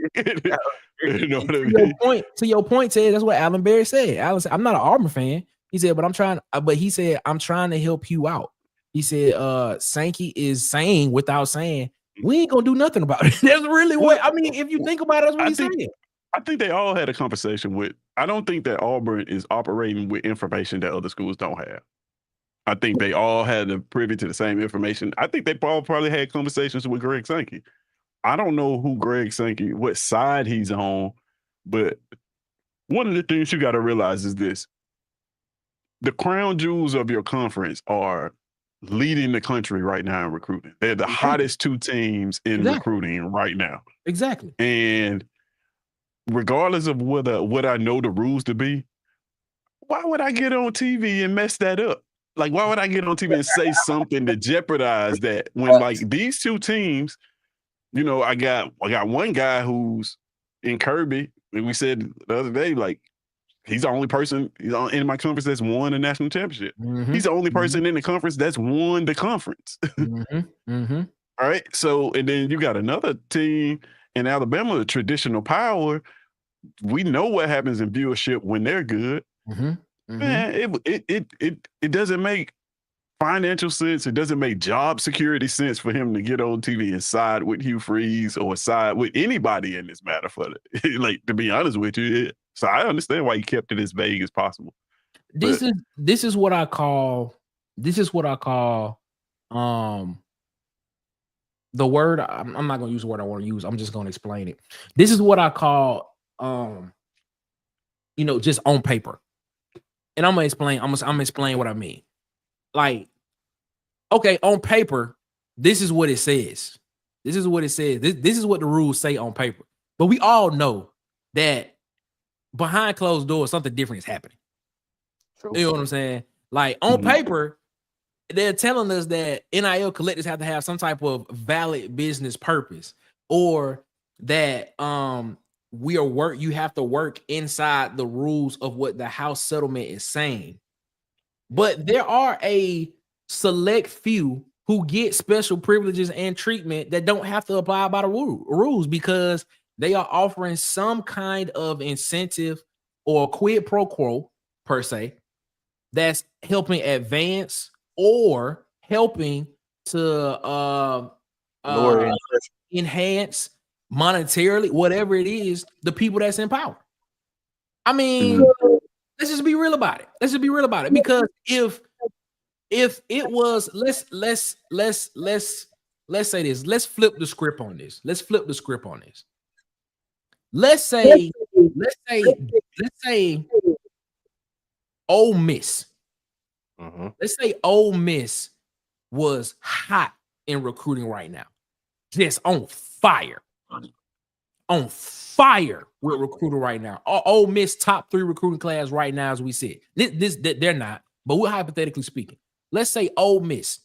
You know what I mean? To your point, Ted, that's what Alan Berry said. Alan said, I'm not an Auburn fan. He said, I'm trying to help you out. He said, Sankey is saying without saying, we ain't gonna do nothing about it. That's really what I mean. If you think about it, that's what he's saying. I think they all had a conversation with. I don't think that Auburn is operating with information that other schools don't have. I think they all had a privy to the same information. I think they all probably had conversations with Greg Sankey. I don't know who Greg Sankey, what side he's on, but one of the things you got to realize is this. The crown jewels of your conference are leading the country right now in recruiting. They're the hottest two teams in recruiting right now. Exactly. And regardless of what I know the rules to be, why would I get on TV and mess that up? Like, why would I get on TV and say something to jeopardize that when, like, these two teams, you know, I got one guy who's in Kirby, and we said the other day, like, he's the only person in my conference that's won a national championship. He's the only person in the conference that's won the conference. All right. So, and then you got another team in Alabama, the traditional power. We know what happens in viewership when they're good. Man, it doesn't make financial sense. It doesn't make job security sense for him to get on TV and side with Hugh Freeze or side with anybody in this matter. Like, to be honest with you, so I understand why he kept it as vague as possible. This is what I call the word. I'm not gonna use the word I want to use. I'm just gonna explain it. This is what I call just on paper. And I'm gonna explain what I mean. Like, okay, on paper, this is what it says. This is what it says. This is what the rules say on paper. But we all know that behind closed doors, something different is happening. True. You know what I'm saying? Like, on paper, they're telling us that NIL collectors have to have some type of valid business purpose, or that you have to work inside the rules of what the house settlement is saying. But there are a select few who get special privileges and treatment that don't have to abide by the rules because they are offering some kind of incentive or quid pro quo, per se, that's helping advance or helping to enhance monetarily, whatever it is, the people that's in power. I mean, let's just be real about it. Because if it was, let's say this. Let's flip the script on this. Let's say Ole Miss. Let's say Ole Miss was hot in recruiting right now, just on fire with recruiting right now. Ole Miss top 3 recruiting class right now, as we said. They're not, but we're hypothetically speaking. Let's say Ole Miss,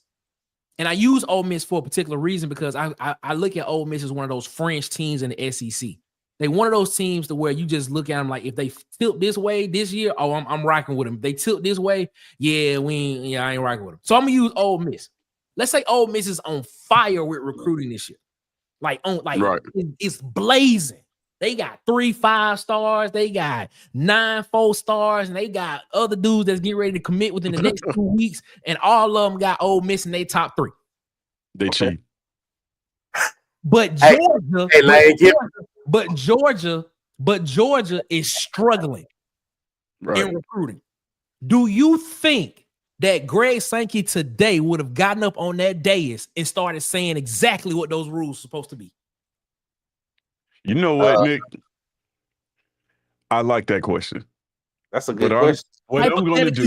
and I use Ole Miss for a particular reason because I look at Ole Miss as one of those fringe teams in the SEC. They one of those teams to where you just look at them like, if they tilt this way this year, I'm rocking with them. If they tilt this way, I ain't rocking with them. So I'm gonna use Ole Miss. Let's say Ole Miss is on fire with recruiting this year. It's blazing. They got 3 5-stars, they got 9 4-stars, and they got other dudes that's getting ready to commit within the next 2 weeks, and all of them got Ole Miss in their top 3. They cheat. But Georgia is struggling in recruiting. Do you think that Greg Sankey today would have gotten up on that dais and started saying exactly what those rules are supposed to be? You know what, Nick? I like that question. That's a good question. What I'm going to do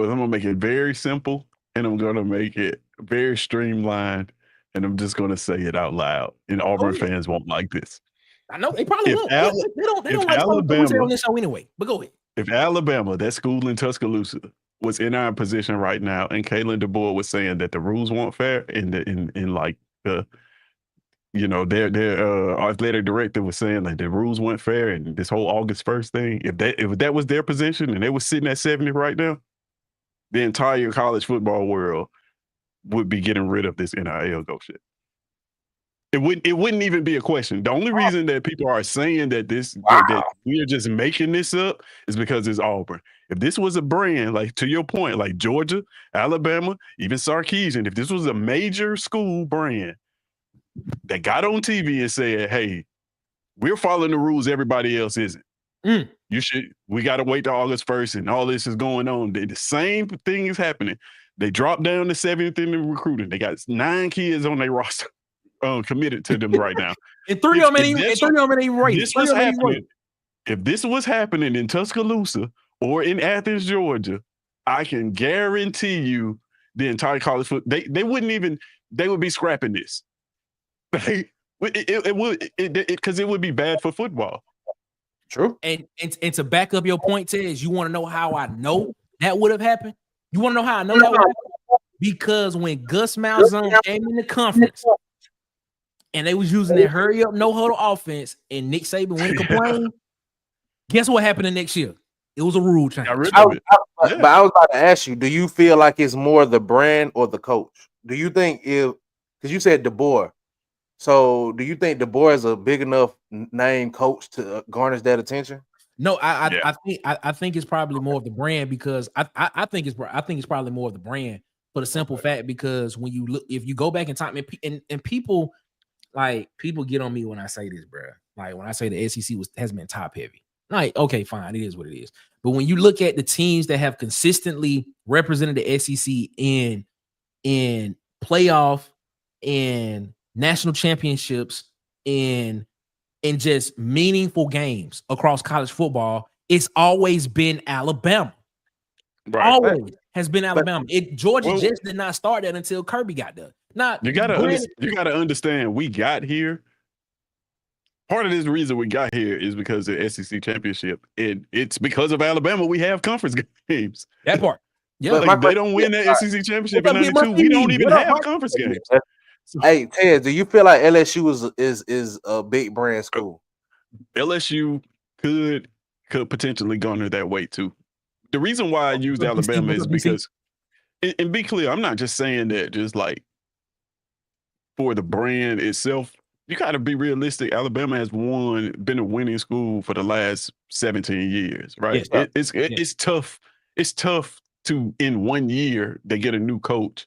is I'm going to make it very simple, and I'm going to make it very streamlined, and I'm just going to say it out loud. And Auburn fans won't like this. I know they probably If will. Al- They don't if like Alabama- on this show anyway. But go ahead. If Alabama, that school in Tuscaloosa, was in our position right now, and Kalen DeBoer was saying that the rules weren't fair, in like the, you know, their athletic director was saying that the rules weren't fair, and this whole August 1st thing, if that was their position and they were sitting at 70 right now, the entire college football world would be getting rid of this NIL go shit. It wouldn't even be a question. The only reason that people are saying that that we're just making this up is because it's Auburn. If this was a brand, like to your point, like Georgia, Alabama, even Sarkeesian, if this was a major school brand that got on TV and said, "Hey, we're following the rules, everybody else isn't. We got to wait till August 1st, and all this is going on." The same thing is happening. They dropped down to 7th in the recruiting. They got 9 kids on their roster. Committed to them right now. And three of them ain't even rated. If this was happening in Tuscaloosa or in Athens, Georgia, I can guarantee you the entire college football, they wouldn't even, they would be scrapping this. It would, because it would be bad for football. True. And to back up your point, Tez, you want to know how I know that would have happened? You want to know how I know that would have happened? Because when Gus Malzahn came in the conference, and they was using that hurry up, no huddle offense, and Nick Saban went and complained. Guess what happened the next year? It was a rule change. But I was about to ask you, do you feel like it's more the brand or the coach? Do you think because you said DeBoer, so do you think DeBoer is a big enough name coach to garnish that attention? No, I think it's probably more of the brand, because I think it's probably more of the brand for the simple fact, because when you look, if you go back in time, and people. Like, people get on me when I say this, bro. Like, when I say the SEC has been top heavy. Like, okay, fine, it is what it is. But when you look at the teams that have consistently represented the SEC in playoff, in national championships, in just meaningful games across college football, it's always been Alabama. Right. Always has been Alabama. Georgia just did not start that until Kirby got there. You gotta understand, we got here. Part of this reason we got here is because of the SEC championship. It's because of Alabama we have conference games. That part. Yeah, like they don't win that SEC championship in 92. We don't even have conference games. Hey, Ted, do you feel like LSU is a big brand school? LSU could potentially garner that weight too. The reason why I used Alabama is because, and be clear, I'm not just saying that just like for the brand itself. You got to be realistic. Alabama has been a winning school for the last 17 years, right? Yes, it's tough. It's tough to, in 1 year, they get a new coach,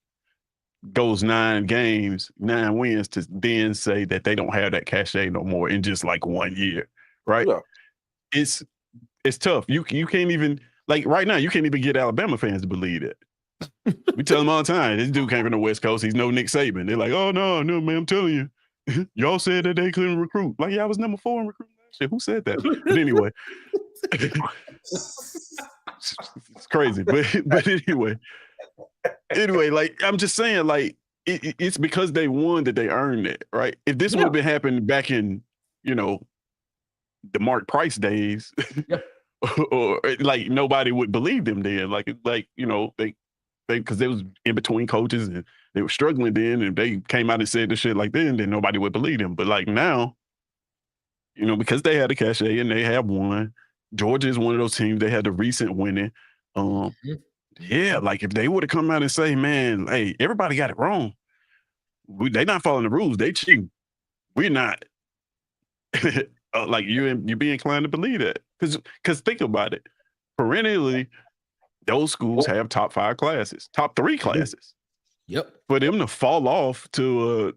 goes 9 games, 9 wins, to then say that they don't have that cachet no more in just like 1 year, right? Yeah. It's tough. You can't even, like right now, you can't even get Alabama fans to believe it. We tell them all the time, this dude came from the West Coast. He's no Nick Saban. They're like, oh, no, man, I'm telling you. Y'all said that they couldn't recruit. Like, yeah, I was number 4 in recruiting last year. Who said that? But anyway. It's crazy. But anyway, like, I'm just saying, like, it's because they won that they earned it, right? If this would have been happening back in, the Mark Price days, or like nobody would believe them then. Like they because they was in between coaches and they were struggling then, and they came out and said the shit like then nobody would believe them. But like now, because they had a cachet and they have won. Georgia is one of those teams. They had the recent winning. Like if they would have come out and say, man, hey, everybody got it wrong. They not following the rules. They cheating. We're not. Like you be inclined to believe that. Because think about it. Perennially, those schools have top 5 classes, top 3 classes. Yep. For them to fall off to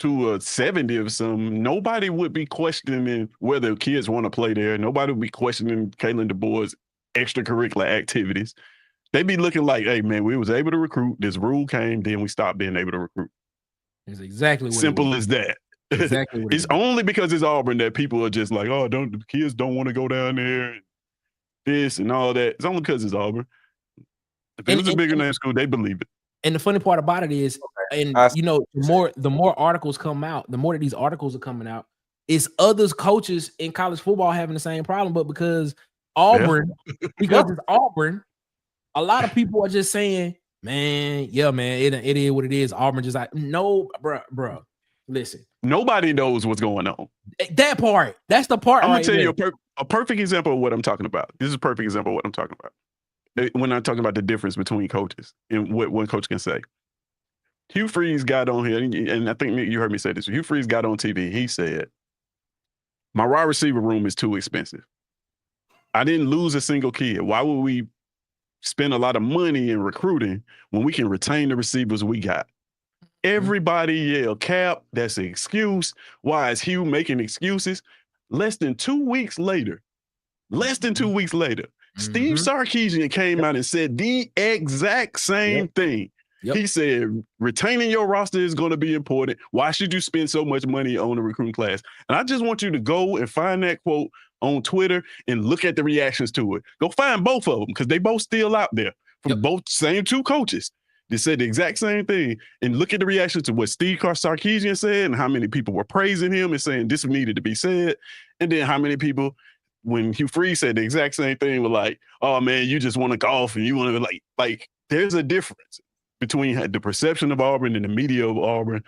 a 70 or something, nobody would be questioning whether kids want to play there. Nobody would be questioning Kalen DeBoer's extracurricular activities. They'd be looking like, hey, man, we was able to recruit. This rule came, then we stopped being able to recruit. It's exactly what simple as that. Exactly. It's only because it's Auburn that people are just like, oh, the kids don't want to go down there, and this and all that. It's only because it's Auburn. If it was a bigger name school, they believe it. And the funny part about it is, the more articles come out, the more that these articles are coming out, it's other coaches in college football having the same problem, but because Auburn, because it's Auburn, a lot of people are just saying, man, it is what it is. Auburn just like, no, bro. Listen. Nobody knows what's going on. That part. That's the part. I'm going to tell you a perfect example of what I'm talking about. This is a perfect example of what I'm talking about. When I'm talking about the difference between coaches and what one coach can say. Hugh Freeze got on here, and I think you heard me say this. Hugh Freeze got on TV. He said, my wide receiver room is too expensive. I didn't lose a single kid. Why would we spend a lot of money in recruiting when we can retain the receivers we got? Everybody yelled, Cap, that's an excuse. Why is Hugh making excuses? Less than 2 weeks later, Steve Sarkisian came out and said the exact same thing. He said, retaining your roster is going to be important. Why should you spend so much money on the recruiting class? And I just want you to go and find that quote on Twitter and look at the reactions to it. Go find both of them because they both still out there from both same two coaches. They said the exact same thing. And look at the reaction to what Steve Sarkisian said and how many people were praising him and saying this needed to be said. And then how many people, when Hugh Freeze said the exact same thing, were like, oh, man, you just want to golf and you want to like there's a difference between the perception of Auburn and the media of Auburn.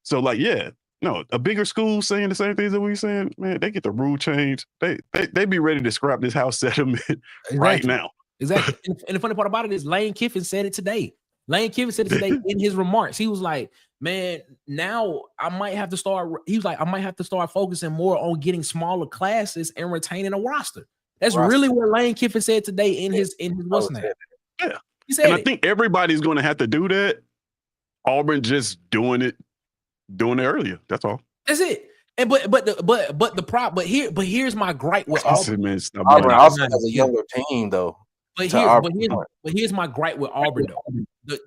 So, like, a bigger school saying the same things that we're saying, man, they get the rule changed. They be ready to scrap this house settlement right now. Exactly. And the funny part about it is Lane Kiffin said it today. In his remarks. He was like, man, now I might have to start. He was like, I might have to start focusing more on getting smaller classes and retaining a roster. That's really what Lane Kiffin said today in his what's name. Yeah. He said I think everybody's going to have to do that. Auburn just doing it earlier. That's all. That's it. And but here's my gripe with Auburn. Auburn also has a younger team though. But here's my gripe with Auburn though.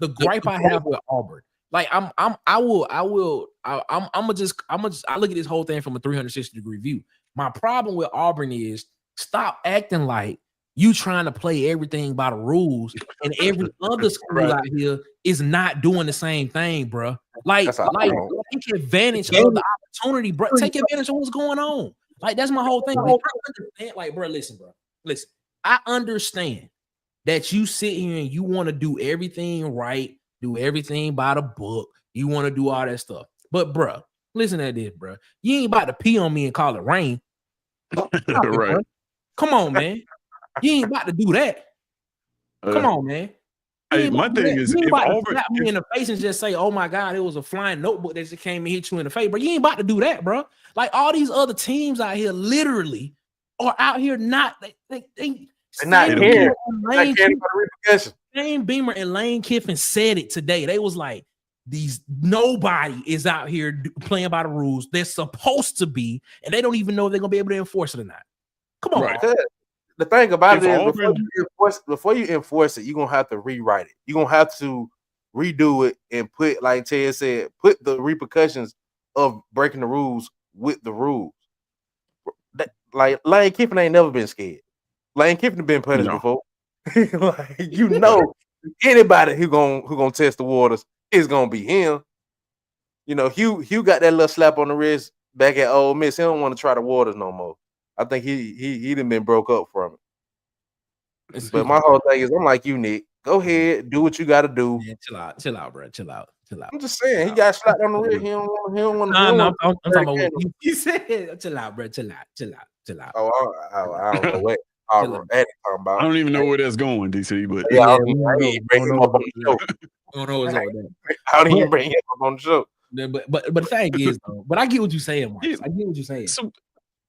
The gripe I have with Auburn, like I look at this whole thing from a 360-degree view. My problem with Auburn is stop acting like you trying to play everything by the rules, and every other school out here is not doing the same thing, bro. Like take advantage of the opportunity, bro. Take advantage of what's going on. Like that's my whole thing. Like, bro, listen. I understand that you sit here and you want to do everything right, do everything by the book. You want to do all that stuff. But, bro, listen to this, bro. You ain't about to pee on me and call it rain. Right. Come on, man. You ain't about to do that. Come on, man. Hey, my thing is, if Auburn slap me in the face and just say, "Oh my God, it was a flying notebook that just came and hit you in the face," bro, you ain't about to do that, bro. Like all these other teams out here, literally, are out here not they're not here. Not caring about the repercussions. Shane Beamer and Lane Kiffin said it today. They was like, nobody is out here playing by the rules. They're supposed to be, and they don't even know if they're gonna be able to enforce it or not. Come on, right. The thing about it is before you enforce it, you're gonna have to rewrite it. You're gonna have to redo it and put, like Ted said, put the repercussions of breaking the rules with the rules. Like Lane Kiffin ain't never been scared. Lane Kiffin been punished before. Like, anybody who gonna test the waters is gonna be him. You know, Hugh got that little slap on the wrist back at Ole Miss. He don't want to try the waters no more. I think he done been broke up from it. But my whole thing is, I'm like you, Nick. Go ahead, do what you got to do. Yeah, chill out, bro. Chill out. I'm just saying, he got slapped on the wrist. He don't want. No, I'm talking about what he said. Chill out, bro. Chill out. Oh, I don't know what. I don't even know where that's going, DC. But yeah, I don't even bring him up on the show. I don't know what's over there. I don't even bring him up on the show. But the thing is, though, but I get what you're saying, Marcus. I get what you're saying. So,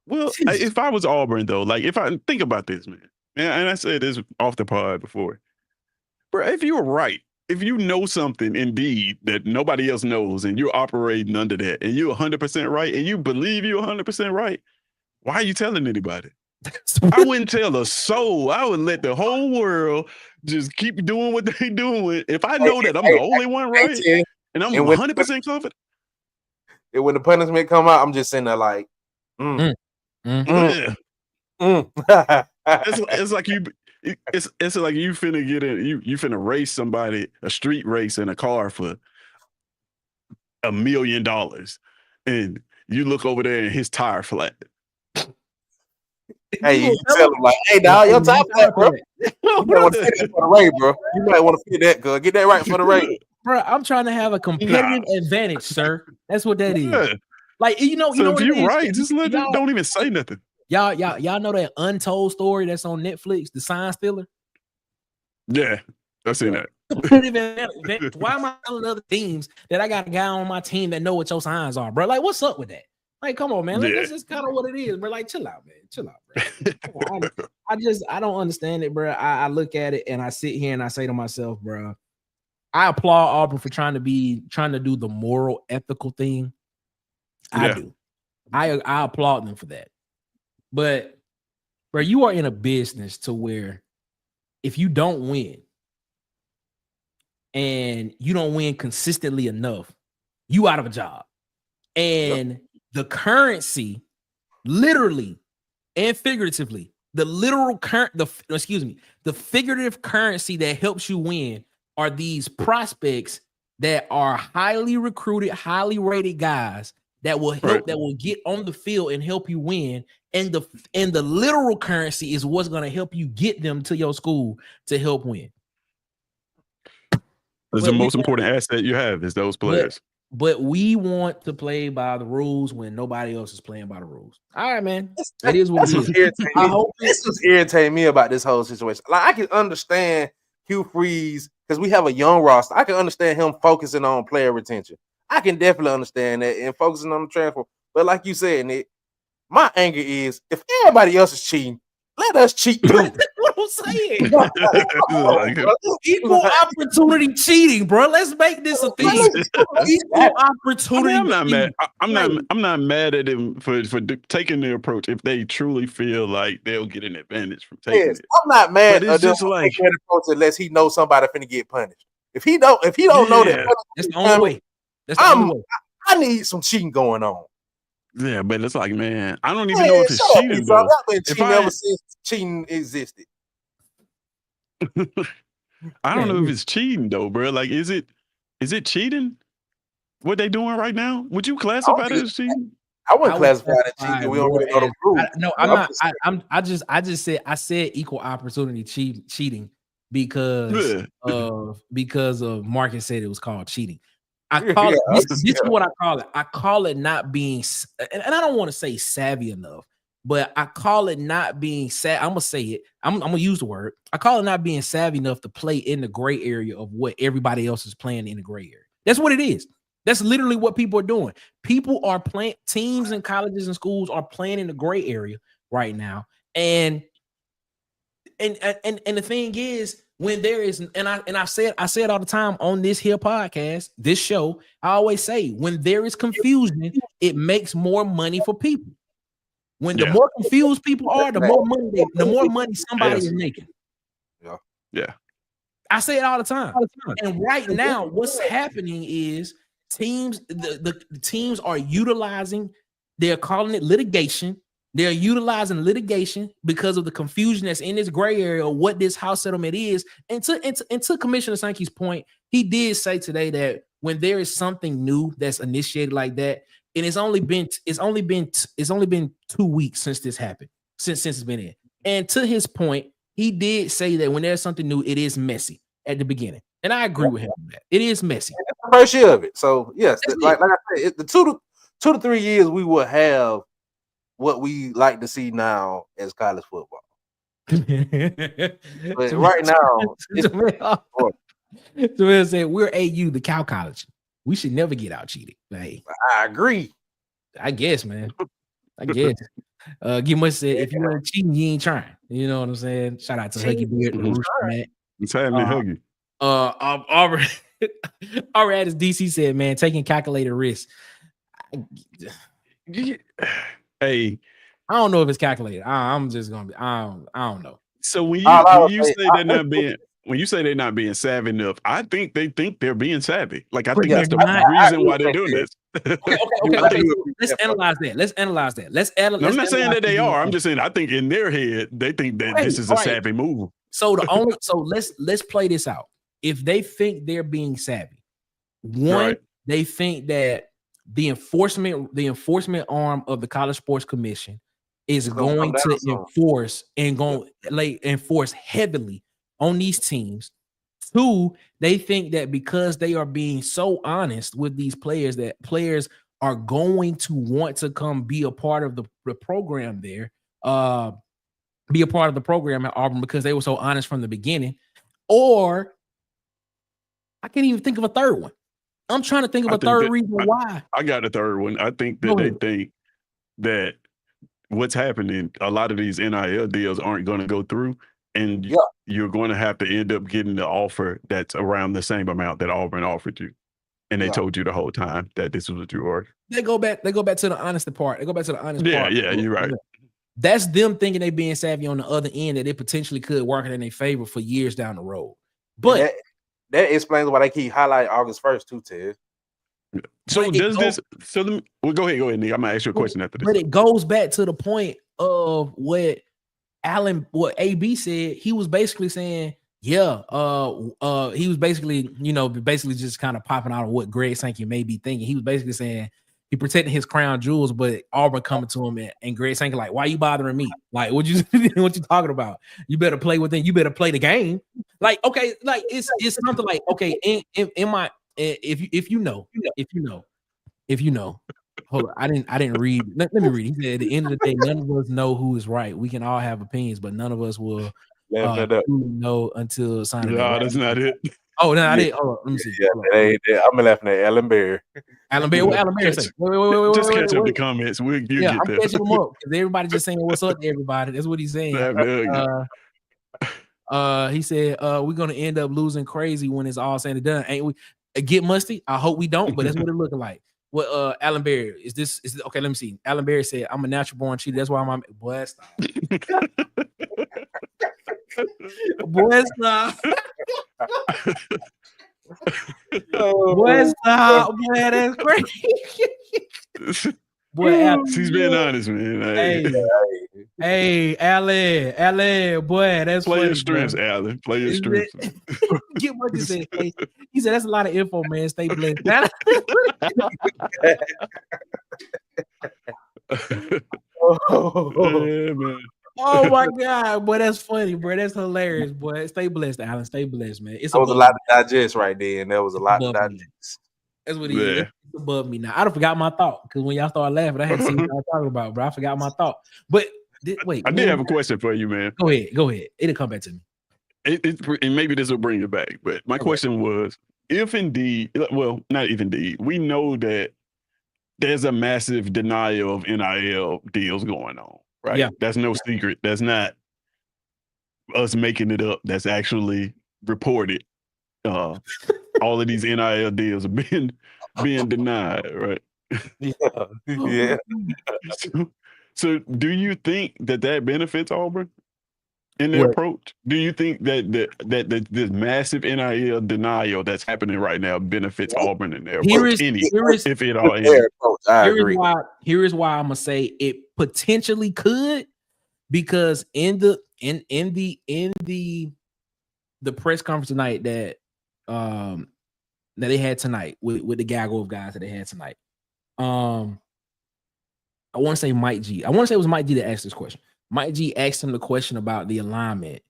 if I was Auburn, though, like if I think about this, man, and I said this off the pod before, bro, if you were right, if you know something indeed that nobody else knows, and you're operating under that, and you're 100% right, and you believe you're 100% right, why are you telling anybody? I wouldn't tell a soul. I would let the whole world just keep doing what they doing. If I know that I'm the only one right, and I'm 100% confident. And when the punishment come out, I'm just sitting there like, It's like it's like you finna get in, you finna race somebody, a street race in a car for $1 million, and you look over there and his tire flat. Hey, you tell him like, hey, dog, your tire flat, bro. You might want to fit that for the race, bro. You might want to fit that, cuz. Get that right for the race. Bro, I'm trying to have a competitive advantage, sir. That's what that is. Yeah. Like, you know, So what if it you're is? right, just let it, don't even say nothing. Y'all know that untold story that's on Netflix, the sign stealer? Yeah, I've seen that. Why am I telling other teams that I got a guy on my team that know what your signs are, bro? Like, what's up with that? Like, come on, man. Like, That's just kind of what it is, bro. Like, chill out, man. Chill out, bro. I don't understand it, bro. I look at it and I sit here and I say to myself, bro, I applaud Auburn for trying to do the moral, ethical thing. I do. I applaud them for that. But, bro, you are in a business to where if you don't win and you don't win consistently enough, you out of a job. And the currency, literally and figuratively, the figurative currency that helps you win are these prospects that are highly recruited, highly rated guys that will help, that will get on the field and help you win. And the literal currency is what's going to help you get them to your school to help win. That's the most important asset you have is those players. But we want to play by the rules when nobody else is playing by the rules. All right, man. That is what it is. This was irritating me about this whole situation. Like, I can understand Hugh Freeze because we have a young roster. I can understand him focusing on player retention. I can definitely understand that and focusing on the transfer. But like you said, Nick, my anger is if everybody else is cheating, let us cheat too. That's what I'm saying. Equal opportunity cheating, bro. Let's make this a thing. Equal opportunity. I'm not mad. I'm not mad at them for taking their approach if they truly feel like they'll get an advantage from taking it. I'm not mad at them like approach unless he knows somebody finna get punished. If he don't know that, that's the only way. That's the only way. I need some cheating going on. Yeah, but it's like, man, I don't even know if it's cheating, bro. I've been cheating ever since cheating existed. I don't know if it's cheating though, bro. Like, is it cheating? What they doing right now? Would you classify that as cheating? I wouldn't classify that cheating. We don't really know the rules. No, I'm not. I just said equal opportunity cheating because of Marcus said it was called cheating. I call it this is what I call it. I call it not being, and I don't want to say savvy enough, but I call it not being I'm gonna say it. I'm gonna use the word. I call it not being savvy enough to play in the gray area of what everybody else is playing in the gray area. That's what it is. That's literally what people are doing. People are playing, teams and colleges and schools are playing in the gray area right now. And the thing is, when there is, and I say it all the time on this here podcast, this show, I always say, when there is confusion, it makes more money for people. When the more confused people are, the more money somebody is making. Yeah. I say it all the time. And right now, what's happening is teams, the teams are utilizing, they're calling it litigation. They're utilizing litigation because of the confusion that's in this gray area of what this house settlement is. And to Commissioner Sankey's point, he did say today that when there is something new that's initiated like that, and it's only been 2 weeks since this happened, since it's been in. And to his point, he did say that when there's something new, it is messy at the beginning. And I agree with him on that. It is messy. It's the first year of it. So yes, like I said, the 2 to 3 years we will have what we like to see now as college football. But right now, Jamel said we're AU, the cow college. We should never get out cheated. Hey, I agree. I guess, man. I guess. Gimmo said if you want cheating, you ain't trying. You know what I'm saying? Shout out to Huggy Beard, man. It's having Huggy. Aubrey at DC said, man, taking calculated risks. Hey, I don't know if it's calculated. I'm just gonna be. I don't know. So when you say they're not being savvy enough, I think they think they're being savvy. Like I think that's the reason why they're doing this. Okay. Let's analyze that. I'm not saying that they are. I'm just saying I think in their head they think that this is a savvy move. So let's play this out. If they think they're being savvy, one, they think that the enforcement arm of the College Sports Commission is It's gonna going come to down soon. enforce heavily on these teams. Two, they think that because they are being so honest with these players, that players are going to want to come be a part of the program there, be a part of the program at Auburn because they were so honest from the beginning. Or I can't even think of a third one. I'm trying to think of a third reason why. I got a third one. I think that they think that what's happening, a lot of these NIL deals aren't going to go through, and you're going to have to end up getting the offer that's around the same amount that Auburn offered you. And they told you the whole time that this was what you ordered. They go back to the honest part. They go back to the honest part. Yeah, you're right. That's them thinking they being savvy on the other end, that it potentially could work in their favor for years down the road. But that explains why they keep highlighting August 1st too, Ted. So does this? So well, go ahead, Nick. I'm gonna ask you a question after this. But it goes back to the point of what AB said. He was basically saying, he was basically, just kind of popping out of what Greg Sankey may be thinking. He was basically saying he protecting his crown jewels, but Auburn coming to him and Greg Sankey like, why are you bothering me? Like, what you talking about? You better play within. You better play the game. Like, okay, like it's something like, okay, if you know, hold on, I didn't read. Let me read. He said, at the end of the day, none of us know who is right. We can all have opinions, but none of us will know until signing. No, that's not it. Oh, no, I didn't. Hold on, let me see. Yeah, I'm laughing at Alan Bear. What Alan Bear say? Wait, just catch up the comments. We'll get I'm catching them up because everybody just saying what's up to everybody. That's what he's saying. He said, we're gonna end up losing crazy when it's all said and done, ain't we? Get musty. I hope we don't, but that's what it looking like. What Alan Bear is this okay? Let me see. Alan Bear said, "I'm a natural born cheater. That's why I'm boy. Stop. Boy, stop. Boy, stop. Boy, that's crazy. Boy, Alan, she's being honest, man. Hey, Alan, boy, that's play funny, your strengths, bro. Alan. Play your strengths. Get what you said. He said that's a lot of info, man. Stay blessed. Yeah, man. Oh my God, boy, that's funny, bro. That's hilarious, boy. Stay blessed, Alan. Stay blessed, man. That was a lot to digest right there, and there was a lot to digest. That's what he is. It's above me now. I don't forgot my thought because when y'all started laughing, I had to see what y'all talking about, bro. I forgot my thought. But wait, I did have a question for you, man. Go ahead. It'll come back to me. And maybe this will bring it back. But my question was, if indeed, well, not if indeed, we know that there's a massive denial of NIL deals going on, right? Yeah. That's no secret. That's not us making it up. That's actually reported. All of these NIL deals are being denied, right? Yeah. So do you think that benefits Auburn in their approach? Do you think that this massive NIL denial that's happening right now benefits Auburn in their approach? If it all is. I agree. Here is why I'm gonna say it potentially could, because in the press conference tonight that they had tonight with the gaggle of guys that they had tonight. I want to say Mike G. I want to say it was Mike G that asked this question. Mike G asked him the question about the alignment.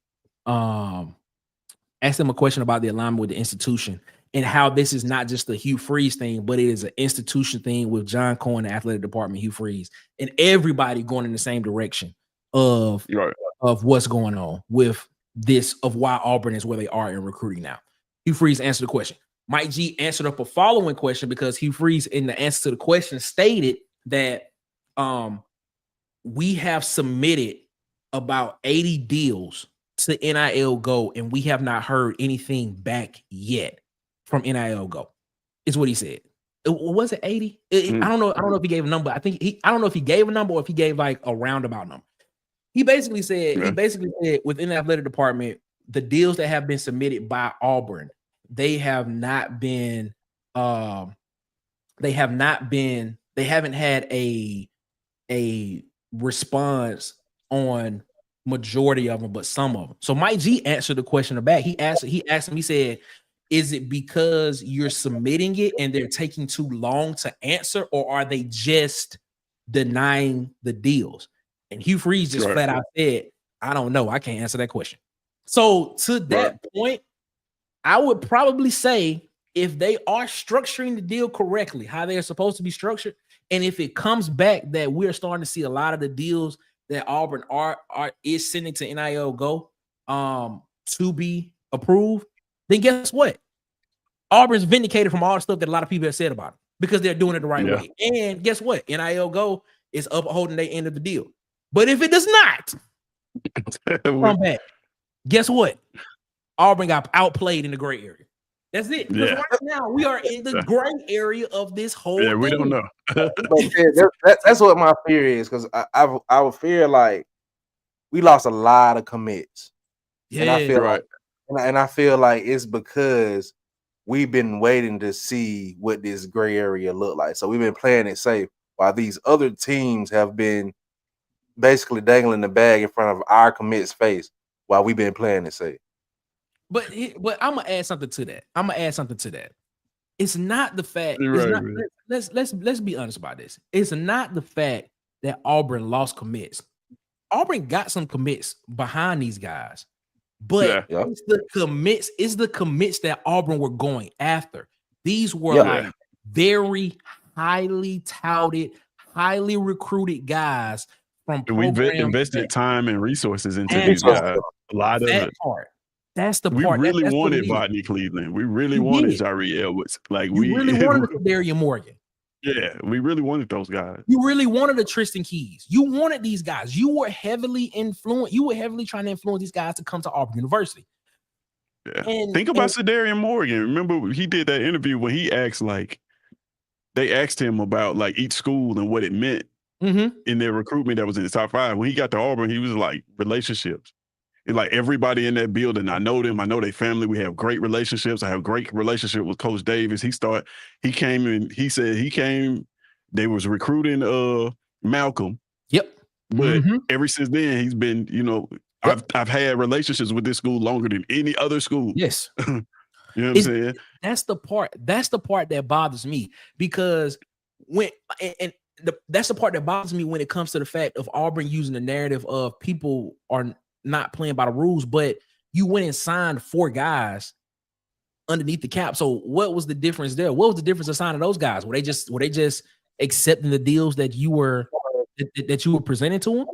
Asked him a question about the alignment with the institution and how this is not just a Hugh Freeze thing, but it is an institution thing with John Cohen, the athletic department, Hugh Freeze, and everybody going in the same direction of what's going on with this, of why Auburn is where they are in recruiting now. Hugh Freeze answered the question. Mike G answered up a following question because Hugh Freeze, in the answer to the question, stated that we have submitted about 80 deals to NIL Go, and we have not heard anything back yet from NIL Go. Is what he said. Was it 80? I don't know. I don't know if he gave a number. I don't know if he gave a number or if he gave like a roundabout number. He basically said within the athletic department, the deals that have been submitted by Auburn, they haven't had a response on majority of them, but some of them. So Mike G answered the question back. He asked him, he said, Is it because you're submitting it and they're taking too long to answer, or are they just denying the deals? And Hugh Freeze just flat out said, I don't know. I can't answer that question. So to that point, I would probably say if they are structuring the deal correctly, how they are supposed to be structured, and if it comes back that we're starting to see a lot of the deals that Auburn is sending to NIL Go to be approved, then guess what? Auburn's vindicated from all the stuff that a lot of people have said about it because they're doing it the right way. And guess what? NIL Go is upholding their end of the deal. But if it does not come back, guess what? Auburn got outplayed in the gray area. That's it. Because right now we are in the gray area of this whole thing. We don't know. That's what my fear is, because I would fear like we lost a lot of commits. Yeah, and I feel and I feel like it's because we've been waiting to see what this gray area look like. So we've been playing it safe while these other teams have been basically dangling the bag in front of our commits face while we've been playing it safe. But I'm gonna add something to that. It's not the fact. Let's be honest about this. It's not the fact that Auburn lost commits. Auburn got some commits behind these guys, but it's the commits that Auburn were going after. These were like very highly touted, highly recruited guys from programs. We've invested time and resources into these guys. A lot of it. That's the we part. We really that's wanted Bodney Cleveland. We really wanted Jari Edwards. Like we really wanted Darian Morgan. Yeah, we really wanted those guys. You really wanted a Tristan Keys. You wanted these guys. You were heavily influenced. You were heavily trying to influence these guys to come to Auburn University. Yeah. Think about Darian Morgan. Remember, he did that interview when he asked, like, they asked him about like each school and what it meant in their recruitment that was in the top 5. When he got to Auburn, he was like, relationships. And like everybody in that building, I know them. I know their family. We have great relationships. I have great relationship with Coach Davis. He came and he said they was recruiting Malcolm. Yep. But ever since then, he's been, I've had relationships with this school longer than any other school. Yes. You know what I'm saying? That's the part that bothers me, because that's the part that bothers me when it comes to the fact of Auburn using the narrative of people are not playing by the rules, but you went and signed 4 guys underneath the cap. So what was the difference there? What was the difference of signing those guys? Were they just accepting the deals that you were presenting to them?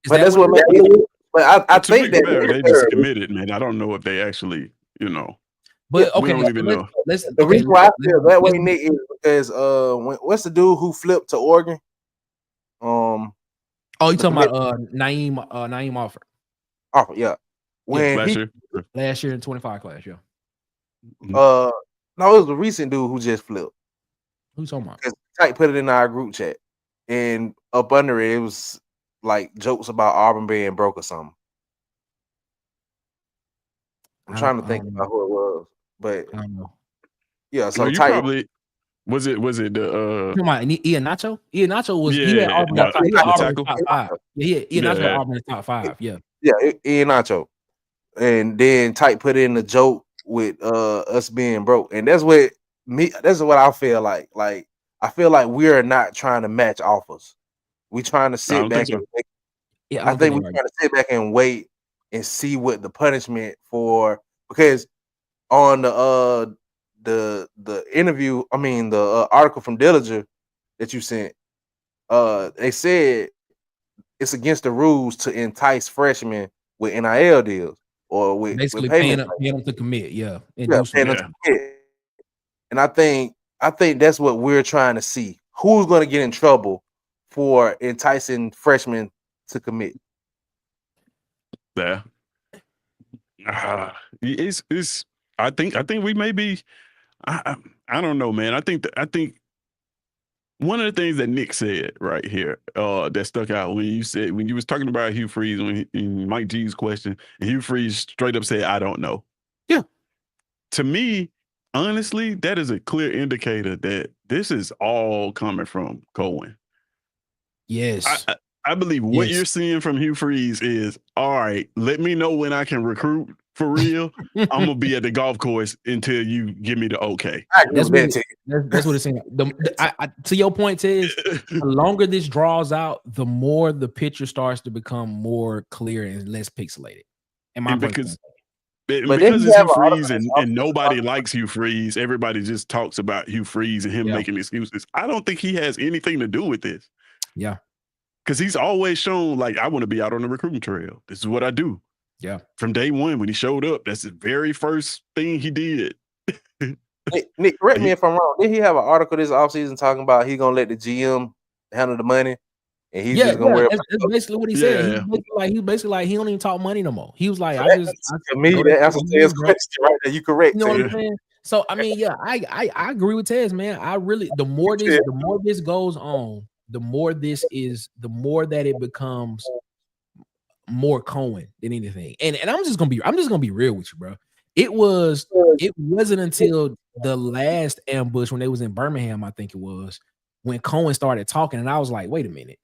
But that's what made me. But I think that they just committed, man. I don't know if they actually, But okay, we don't even know. The reason why I feel that way, Nick, is because what's the dude who flipped to Oregon? Oh, you talking about Naeem Alford? Oh yeah, last year in 25 class, yeah. No, it was the recent dude who just flipped. Who's talking about? Type put it in our group chat, and up under it was like jokes about Auburn being broke or something. I'm trying to think about who it was, but I don't know. Yeah, so you probably was it the come on, Ian Nacho? Ian Nacho was he had Auburn top 5. Yeah, Ian Nacho had Auburn in the top 5. Yeah, Ian Nacho, and then Type put in the joke with us being broke, and that's what I feel like. Like I feel like we are not trying to match offers. We trying to sit back and I think we're trying to sit back and wait and see what the punishment for, because on the interview, I mean the article from Dillinger that you sent, they said it's against the rules to entice freshmen with NIL deals or with basically with paying them to commit, paying them to commit. And I think that's what we're trying to see. Who's going to get in trouble for enticing freshmen to commit? Yeah. It's I think we may be I don't know, man. I think one of the things that Nick said right here that stuck out when you was talking about Hugh Freeze in Mike G's question, and Hugh Freeze straight up said, I don't know. Yeah. To me, honestly, that is a clear indicator that this is all coming from Cohen. Yes. I believe what you're seeing from Hugh Freeze is, all right, let me know when I can recruit for real, I'm gonna be at the golf course until you give me the okay. I agree with that, T. That's what it's saying. To your point, Tiz, the longer this draws out, the more the picture starts to become more clear and less pixelated. Because then it's you have Hugh an Freeze autograph and nobody likes Hugh Freeze. Everybody just talks about Hugh Freeze and him making excuses. I don't think he has anything to do with this. Yeah. Because he's always shown, like, I want to be out on the recruiting trail. This is what I do. Yeah. From day one, when he showed up, that's the very first thing he did. Nick, correct me if I'm wrong. Did he have an article this offseason talking about he gonna let the GM handle the money, and he's just gonna wear? That's basically what he said. He basically like he don't even talk money no more. He was like, to me, that answers Ted's question right there. You correct. You know what I'm saying? So I mean, yeah, I agree with Tez, man. I really the more this goes on, the more that it becomes more Cohen than anything. And I'm just gonna be real with you, bro. It wasn't until the last ambush when they was in Birmingham, I think it was, when Cohen started talking, and I was like, wait a minute,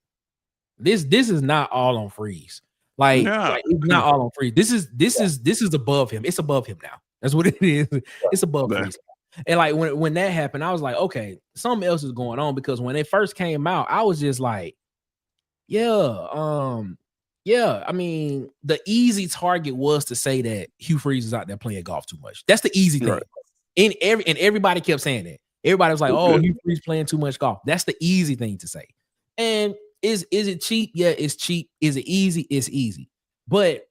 this is not all on Freeze. Like it's not all on Freeze. This is above him. It's above him now. That's what it is. It's above Freeze. And like when that happened, I was like, okay, something else is going on, because when it first came out, I was just like, yeah, I mean, the easy target was to say that Hugh Freeze is out there playing golf too much. That's the easy thing. Right. And everybody kept saying that. Everybody was like, "Oh, Hugh Freeze playing too much golf." That's the easy thing to say. And is it cheap? Yeah, it's cheap. Is it easy? It's easy. But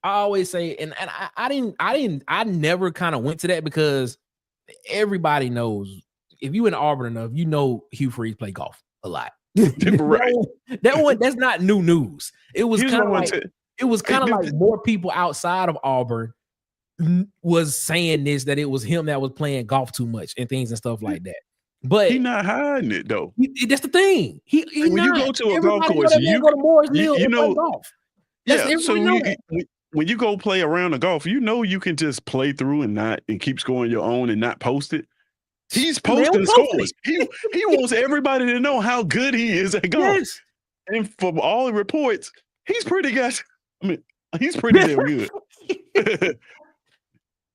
I always say, and I never kind of went to that, because everybody knows, if you in Auburn enough, you know Hugh Freeze play golf a lot. Right. That's not new news. It was kind of like more people outside of Auburn was saying this, that it was him that was playing golf too much and things and stuff like that. But he's not hiding it though. That's the thing. When you go to a golf course, you go to Morris Mill and play golf. When you go play around the golf, you can just play through and keep scoring your own and not post it. He's posting scores. He wants everybody to know how good he is at golf. Yes. And from all the reports, he's pretty good. I mean, he's pretty damn good.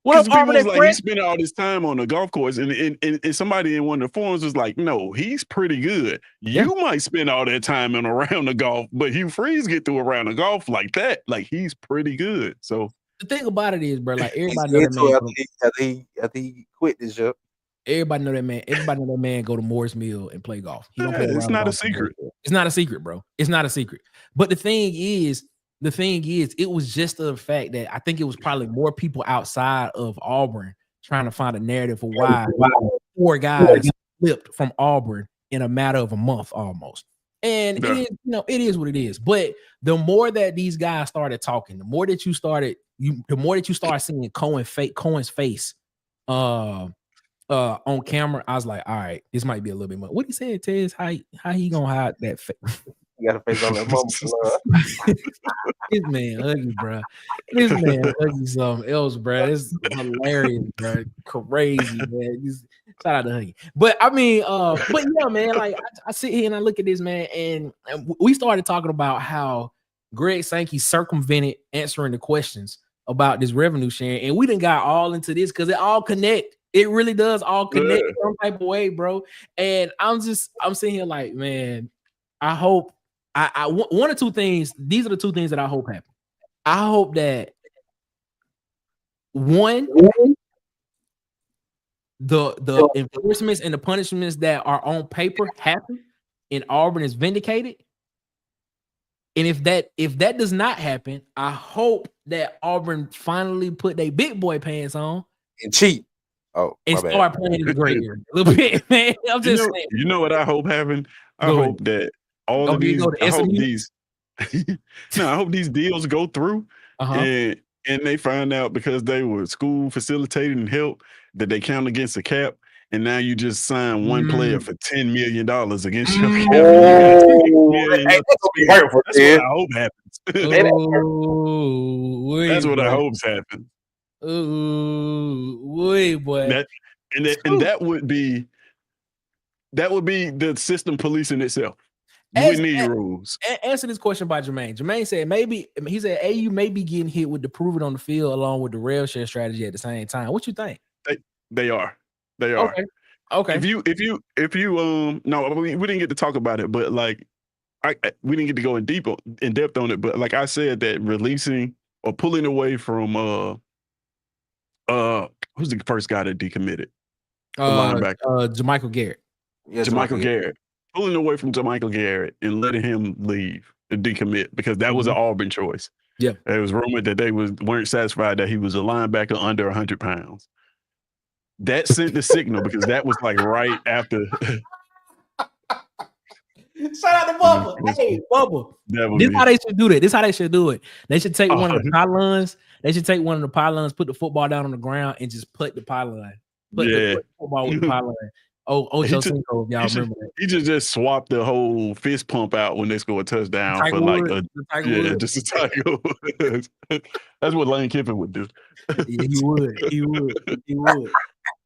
What if Auburn like he's spending all this time on the golf course, and somebody in one of the forums was like, "No, he's pretty good. You might spend all that time in around the golf, but Hugh Freeze get through around the golf like that. Like, he's pretty good." So the thing about it is, bro, like everybody knows that man. After he quit this job. Everybody know that man. Everybody know that man go to Morris Mill and play golf. He don't play it's not a secret. It's not a secret, bro. It's not a secret. But the thing is, it was just the fact that I think it was probably more people outside of Auburn trying to find a narrative for why 4 guys flipped from Auburn in a matter of a month almost. And it is what it is. But the more that these guys started talking, the more that you started seeing Cohen's face on camera, I was like, all right, this might be a little bit more. What he said, Tez, how he gonna hide that face? You got a face on that moment. This man ugly, bro. This man ugly something else, bro. It's hilarious, bro. Crazy, man. Shout out to Huggy. But I mean, but yeah, man, like I sit here and I look at this, man, and we started talking about how Greg Sankey circumvented answering the questions about this revenue sharing, and we done got all into this because it all connect. It really does all connect some type of way, bro. And I'm sitting here like, man, I hope I one or two things. These are the 2 things that I hope happen. I hope that one, the enforcements and the punishments that are on paper happen and Auburn is vindicated. And if that does not happen, I hope that Auburn finally put their big boy pants on and cheat. And start playing in the gray area a little bit, man. I'm just saying. You know what I hope happen? I hope that all of these. I hope these deals go through, and they find out because they were school facilitated and help that they count against the cap, and now you just sign one player for $10 million against your cap. That's what I hope happens. That's what I hope happens. Ooh, wait, boy. That would be the system policing itself. You wouldn't need rules. Answer this question by Jermaine. Jermaine said AU may be getting hit with the prove it on the field along with the rail share strategy at the same time. What you think? They are. Okay. If you no, we didn't get to talk about it, but like we didn't get to go in depth on it. But like I said, that releasing or pulling away from who's the first guy that decommitted? The linebacker. Jermichael Garrett. Yeah, Jermichael Garrett. Pulling away from Jermichael Garrett and letting him leave and decommit because that was an Auburn choice. Yeah. It was rumored that they weren't satisfied that he was a linebacker under 100 pounds. That sent the signal because that was like right after. Shout out to Bubba. Hey, Bubba. This is how they should do that. This is how they should do it. They should take one of the pylons. They should take one of the pylons, put the football down on the ground, and just put the pylon. Put the football with the pylon. Ocho Cinco, y'all remember that. He just swapped the whole fist pump out when they score a touchdown for like just a Tiger Woods. That's what Lane Kiffin would do. Yeah, he would.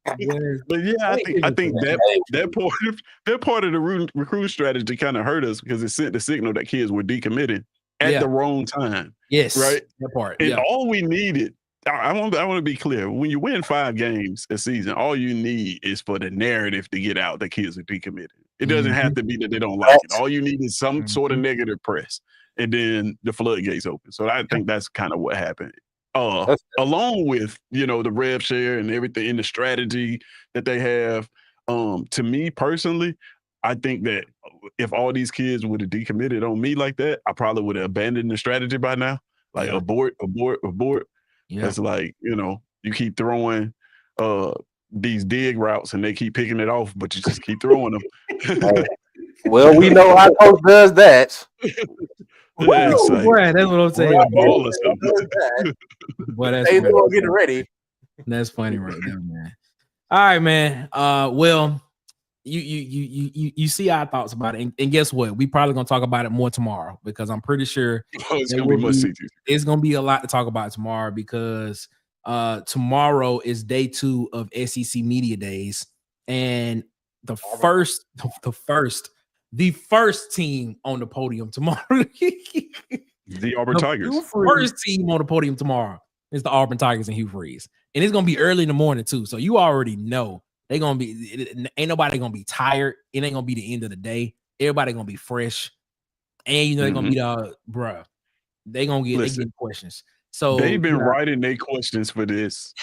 But yeah, I think that part of the recruit strategy kind of hurt us because it sent the signal that kids were decommitting at the wrong time. Yes, right. That part. And all we needed. I want to be clear. When you win 5 games a season, all you need is for the narrative to get out that kids are decommitted. It doesn't have to be that they don't like it. All you need is some sort of negative press, and then the floodgates open. So I think that's kind of what happened. Along with the rev share and everything in the strategy that they have. To me personally, I think that if all these kids would have decommitted on me like that, I probably would have abandoned the strategy by now. Like abort. Yeah. It's like, you keep throwing these dig routes and they keep picking it off, but you just keep throwing them. Well, we know how coach does that. That's what I'm saying. Boy, that's they doing getting ready. That's funny right there, man. All right, man. Well, you see our thoughts about it, and guess what? We probably gonna talk about it more tomorrow because I'm pretty sure it's gonna be a lot to talk about tomorrow because tomorrow is day 2 of SEC Media Days, and the first team on the podium tomorrow. The Auburn Tigers. First team on the podium tomorrow is the Auburn Tigers and Hugh Freeze, and it's gonna be early in the morning too. So you already know. They gonna be ain't nobody gonna be tired. It ain't gonna be the end of the day. Everybody gonna be fresh, and they're gonna be bruh. They gonna get questions. So they've been writing their questions for this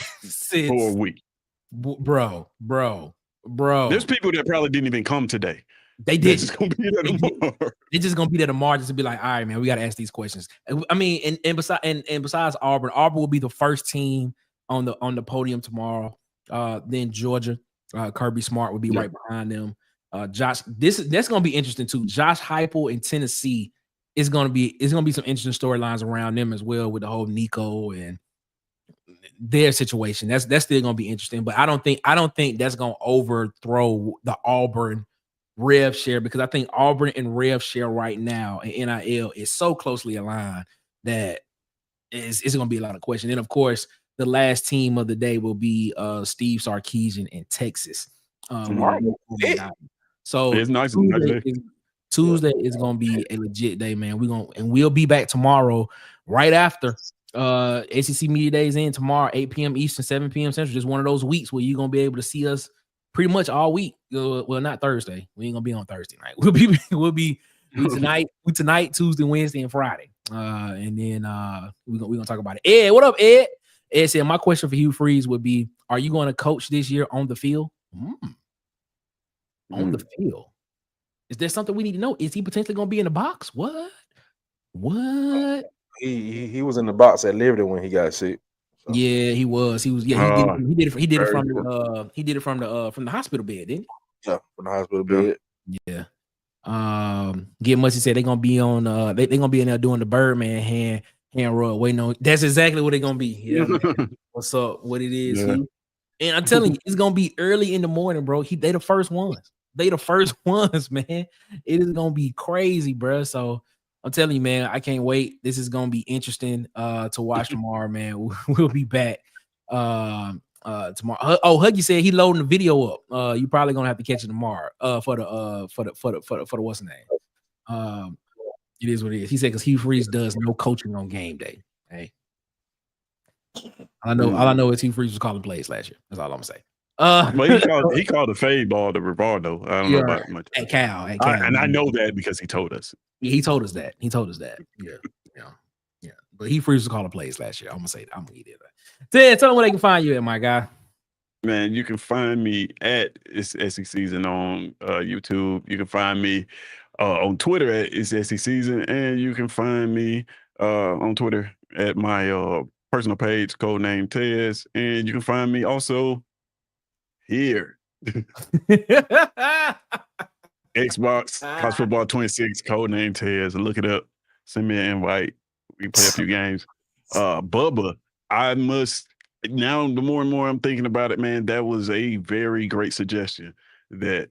for a week, bro. There's people that probably didn't even come today. They did. Just gonna be there tomorrow. They're just gonna be there tomorrow just to be like, all right, man, we gotta ask these questions. I mean, and besides Auburn will be the first team on the podium tomorrow. Then Georgia. Kirby Smart will be right behind them. Josh, that's gonna be interesting too. Josh Heupel in Tennessee is gonna be some interesting storylines around them as well with the whole Nico and their situation. That's still gonna be interesting, but I don't think that's gonna overthrow the Auburn rev share because I think Auburn and rev share right now and NIL is so closely aligned that it's gonna be a lot of questions. And of course, the last team of the day will be Steve Sarkisian in Texas. So it's nice. Tuesday is gonna be a legit day, man. We'll be back tomorrow right after SEC Media Days in tomorrow, 8 p.m. Eastern, 7 p.m. Central. Just one of those weeks where you're gonna be able to see us pretty much all week. Well, not Thursday. We ain't gonna be on Thursday night. We'll be tonight, Tuesday, Wednesday, and Friday. And then we're gonna talk about it. Ed, what up, Ed? Ed said, my question for Hugh Freeze would be, are you going to coach this year on the field? On the field. Is there something we need to know? Is he potentially going to be in the box? What? He was in the box at Liberty when he got sick. So. Yeah, he was. He did it from the hospital bed, didn't he? Yeah, from the hospital bed. Yeah. Get Musty said they're gonna be on they're gonna be in there doing the Birdman hand rub waiting on. That's exactly what they're gonna be. Yeah, man. What's up? What it is? Yeah. And I'm telling you, it's gonna be early in the morning, bro. They the first ones. They the first ones, man. It is gonna be crazy, bro. So I'm telling you, man, I can't wait. This is gonna be interesting to watch tomorrow, man. We'll be back tomorrow. Oh, Huggy said he loading the video up. You probably gonna have to catch it tomorrow. For the what's the name? It is what it is. He said because Hugh Freeze does no coaching on game day. Hey, all I know is Hugh Freeze was calling plays last year. That's all I'm gonna say. But he called the fade ball to Rivaldo. I don't know about much. At Cal. And I know that because he told us. Yeah, he told us that. Yeah. But Hugh Freeze was calling plays last year. I'm gonna say that. I'm gonna eat it. Ted, tell them where they can find you at, my guy. Man, you can find me at It's SEC Season on YouTube. You can find me on Twitter at It's SEC Season, and you can find me on Twitter at my personal page, codename Tez, and you can find me also here. Xbox, College Football 26, codename Tez, and look it up. Send me an invite. We play a few games. Bubba, I must. Now, the more and more I'm thinking about it, man, that was a very great suggestion that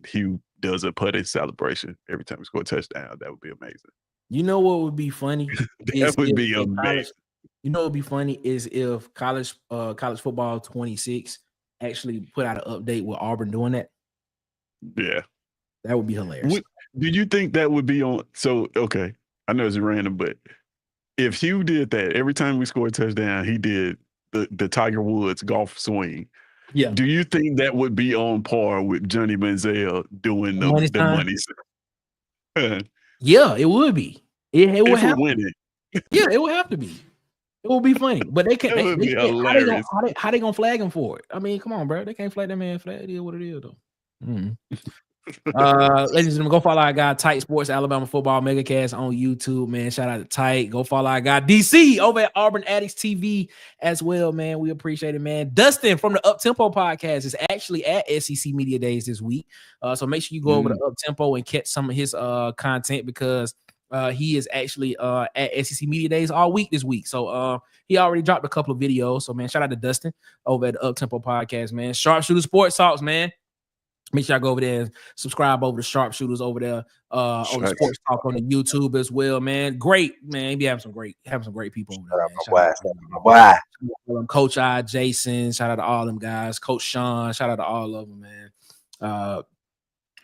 Hugh does a putting celebration every time he scores a touchdown. That would be amazing. You know what would be funny? That would be amazing. You know what would be funny is if college football 26 actually put out an update with Auburn doing that. Yeah. That would be hilarious. Do you think that would be on? So, okay, I know it's random, but if Hugh did that, every time we scored a touchdown, he did the Tiger Woods golf swing. Yeah. Do you think that would be on par with Johnny Manziel doing the money? Yeah, it would be. It would have. Yeah, it would have to be. It would be funny, but they can't. How they gonna flag him for it? I mean, come on, bro. They can't flag that man. Flag it is what it is, though. Ladies and gentlemen, go follow our guy Tight Sports Alabama Football Megacast on YouTube, man. Shout out to Tight. Go follow our guy DC over at Auburn Addicts TV as well, man. We appreciate it, man. Dustin from the Up Tempo podcast is actually at SEC Media Days this week, so make sure you go over to Up Tempo and catch some of his content because he is actually at SEC Media Days all week this week. So he already dropped a couple of videos. So man, shout out to Dustin over at the Up Tempo podcast, man. Sharpshooter Sports Talks, man. Make sure I go over there and subscribe over to Sharpshooters over there on the Sports Talk on the YouTube as well, man. Great, man. Be having some great people over there. Shout out to Coach I, Jason. Shout out to all them guys. Coach Sean. Shout out to all of them, man.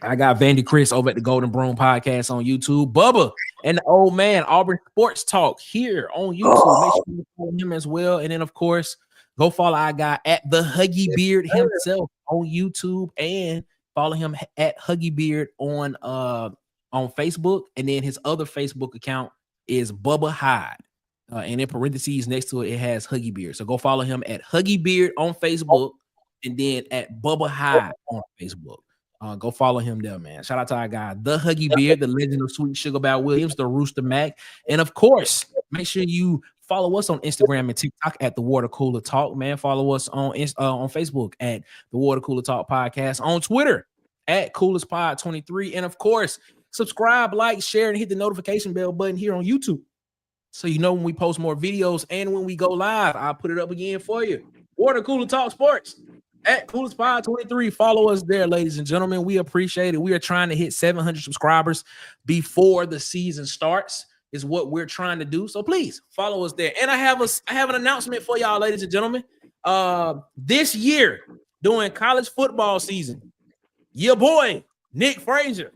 I got Vandy Chris over at the Golden Broom podcast on YouTube. Bubba and the old man Auburn Sports Talk here on YouTube. Make sure you follow him as well. And then of course, go follow our guy at the Huggy Beard himself on YouTube and follow him at Huggy Beard on Facebook, and then his other Facebook account is Bubba Hyde, and in parentheses next to it, it has Huggy Beard. So go follow him at Huggy Beard on Facebook, and then at Bubba Hyde on Facebook. Go follow him there, man. Shout out to our guy, the Huggy Beard, the legend of Sweet Sugar Bow Williams, the Rooster Mac, and of course, make sure you follow us on Instagram and TikTok at the Water Cooler Talk, man. Follow us on Facebook at the Water Cooler Talk Podcast, on Twitter at CoolersPod23, and of course, subscribe, like, share, and hit the notification bell button here on YouTube, so you know when we post more videos and when we go live. I'll put it up again for you. Water Cooler Talk Sports at CoolersPod23. Follow us there, ladies and gentlemen. We appreciate it. We are trying to hit 700 subscribers before the season starts. Is what we're trying to do. So please follow us there. And I have an announcement for y'all, ladies and gentlemen. This year, during college football season, your boy Nick Frazier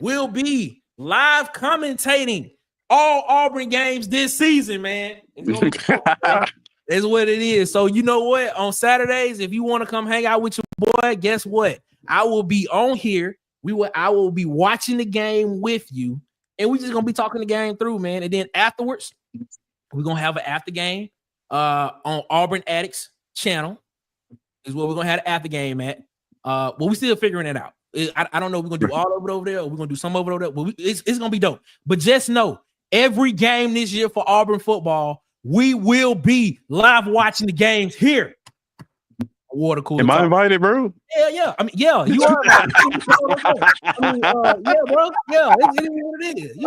will be live commentating all Auburn games this season, man. It's what it is. So you know what? On Saturdays, if you want to come hang out with your boy, guess what? I will be on here. I will be watching the game with you. And we're just gonna be talking the game through, man. And then afterwards, we're gonna have an after game on Auburn Addicts channel. Is where we're gonna have the after game at. But we're still figuring it out. I don't know if we're gonna do all of it over there, or we're gonna do some of it over there. But it's gonna be dope. But just know, every game this year for Auburn football, we will be live watching the games here. Water Cooler. Am I invited, bro? Yeah. I mean, yeah, you are. I mean, yeah, bro. Yeah, it is what it is.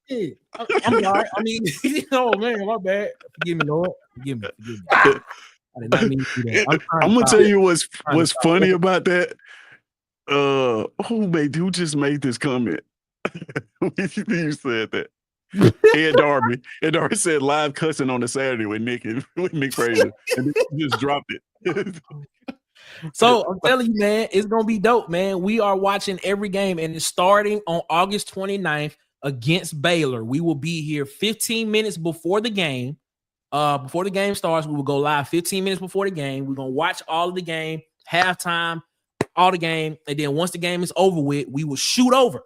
Yeah. I'm sorry. I mean, oh man, my bad. Forgive me, Lord. Forgive me. I did not mean to do that. I'm gonna tell you what's funny about that. Who just made this comment? You said that. Ed Darby said live cussing on the Saturday with Nick Frazier, and he just dropped it. So I'm telling you, man, it's gonna be dope, man. We are watching every game, and it's starting on August 29th against Baylor. We will be here 15 minutes before the game. Before the game starts, we will go live 15 minutes before the game. We're gonna watch all of the game, halftime, all the game, and then once the game is over with, we will shoot over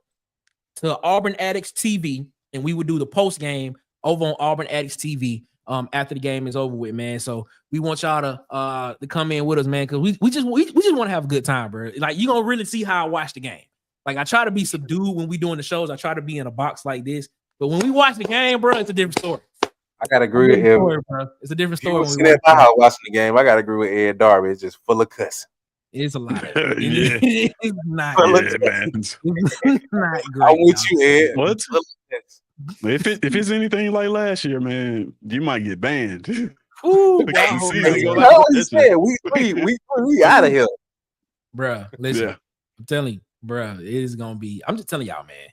to Auburn Addicts TV, and we will do the post game over on Auburn Addicts TV. After the game is over with, man. So we want y'all to come in with us, man, because we just want to have a good time, bro. Like, you gonna really see how I watch the game. Like, I try to be subdued when we doing the shows. I try to be in a box like this, but when we watch the game, bro, it's a different story. I gotta agree with him. It's a different story. When we watching the game, I gotta agree with Ed Darby. It's just full of cussing. It's a lot. Yeah. It's not. Yeah, man. It's not great. I'm with you, Ed. What? If it's anything like last year, man, you might get banned. Ooh, Because wow. He said we out of here, Bruh, listen. Yeah. I'm telling you, bruh, it is gonna be. I'm just telling y'all, man.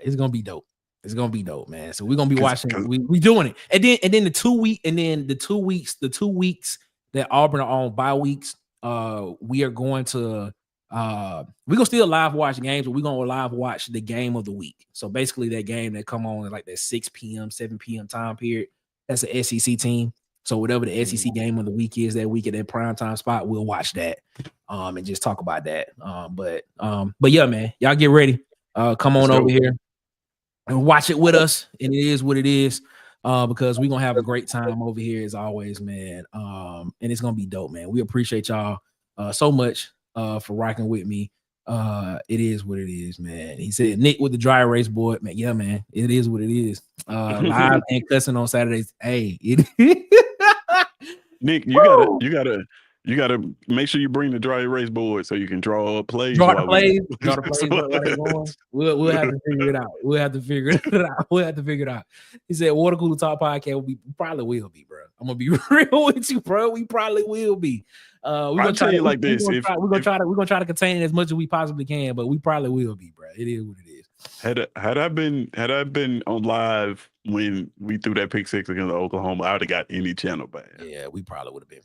It's gonna be dope. It's gonna be dope, man. So we're gonna be watching. We doing it, and then the 2 weeks that Auburn are on bye weeks. We are going to. We're gonna still live watch games, but we're gonna live watch the game of the week. So basically, that game that come on at like that 6 p.m., 7 p.m. time period. That's an SEC team. So whatever the SEC game of the week is that week at that prime time spot, we'll watch that. And just talk about that. But yeah, man, y'all get ready. Come on over here and watch it with us. And it is what it is. Because we're gonna have a great time over here as always, man. And it's gonna be dope, man. We appreciate y'all so much for rocking with me. It is what it is, man. He said Nick with the dry erase board, man. Yeah, man, it is what it is. Live and cussing on Saturdays. Hey, Nick, you gotta make sure you bring the dry erase board so you can draw plays. Draw the plays. We'll have to figure it out. We'll have to figure it out. He said Water Cooler Talk Podcast probably will be, bro. I'm gonna be real with you, bro. We probably will be. We're gonna tell you like this. We're gonna try to contain it as much as we possibly can, but we probably will be, bro. It is what it is. Had I been on live when we threw that pick six against Oklahoma, I would have got any channel back. Yeah, we probably would have been.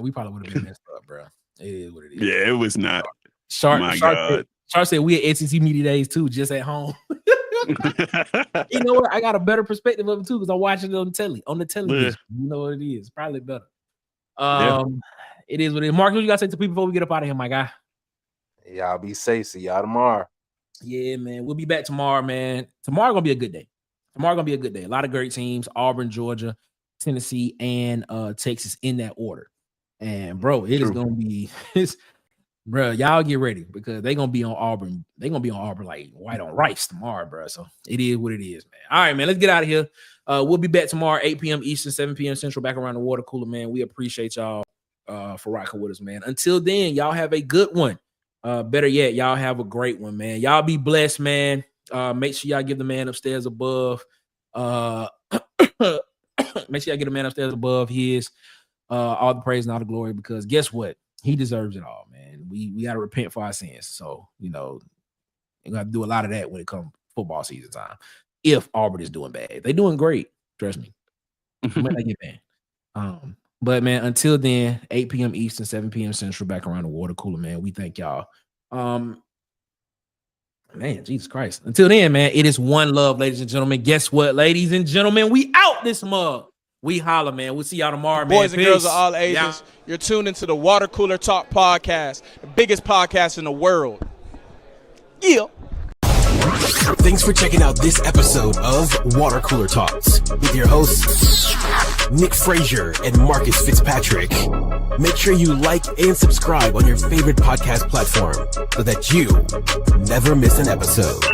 We probably would have been messed up, bro. It is what it is. Yeah, it was not. Shark said we at SEC Media Days too, just at home. You know what? I got a better perspective of it too because I'm watching it on the television. Yeah. You know what it is. Probably better. It is what it is. Mark, what you gotta say to people before we get up out of here, my guy? Y'all be safe. See y'all tomorrow. Yeah, man. We'll be back tomorrow, man. Tomorrow gonna be a good day. A lot of great teams: Auburn, Georgia, Tennessee, and Texas in that order. And bro, it is gonna be bro. Y'all get ready because they're gonna be on Auburn. They're gonna be on Auburn like white on rice tomorrow, bro. So it is what it is, man. All right, man. Let's get out of here. We'll be back tomorrow, 8 p.m. Eastern, 7 p.m. Central, back around the water cooler, man. We appreciate y'all for rocking with us, man. Until then, y'all have a good one. Better yet, y'all have a great one, man. Y'all be blessed, man. Make sure y'all give the man upstairs above. Make sure y'all get the man upstairs above his all the praise and all the glory, because guess what? He deserves it all, man. We got to repent for our sins. So, you know, you got to do a lot of that when it comes football season time. If Auburn is doing bad, they're doing great. Trust me. Might not get banned. But man, until then, 8 p.m. Eastern, 7 p.m. Central, back around the water cooler, man. We thank y'all. Man, Jesus Christ. Until then, man, it is one love, ladies and gentlemen. Guess what, ladies and gentlemen? We out this mug. We holla, man. We'll see y'all tomorrow, man. Boys and girls of all ages, you're tuned into the Water Cooler Talk Podcast, the biggest podcast in the world. Yeah. Thanks for checking out this episode of Water Cooler Talks with your hosts, Nick Frazier and Marcus Fitzpatrick. Make sure you like and subscribe on your favorite podcast platform so that you never miss an episode.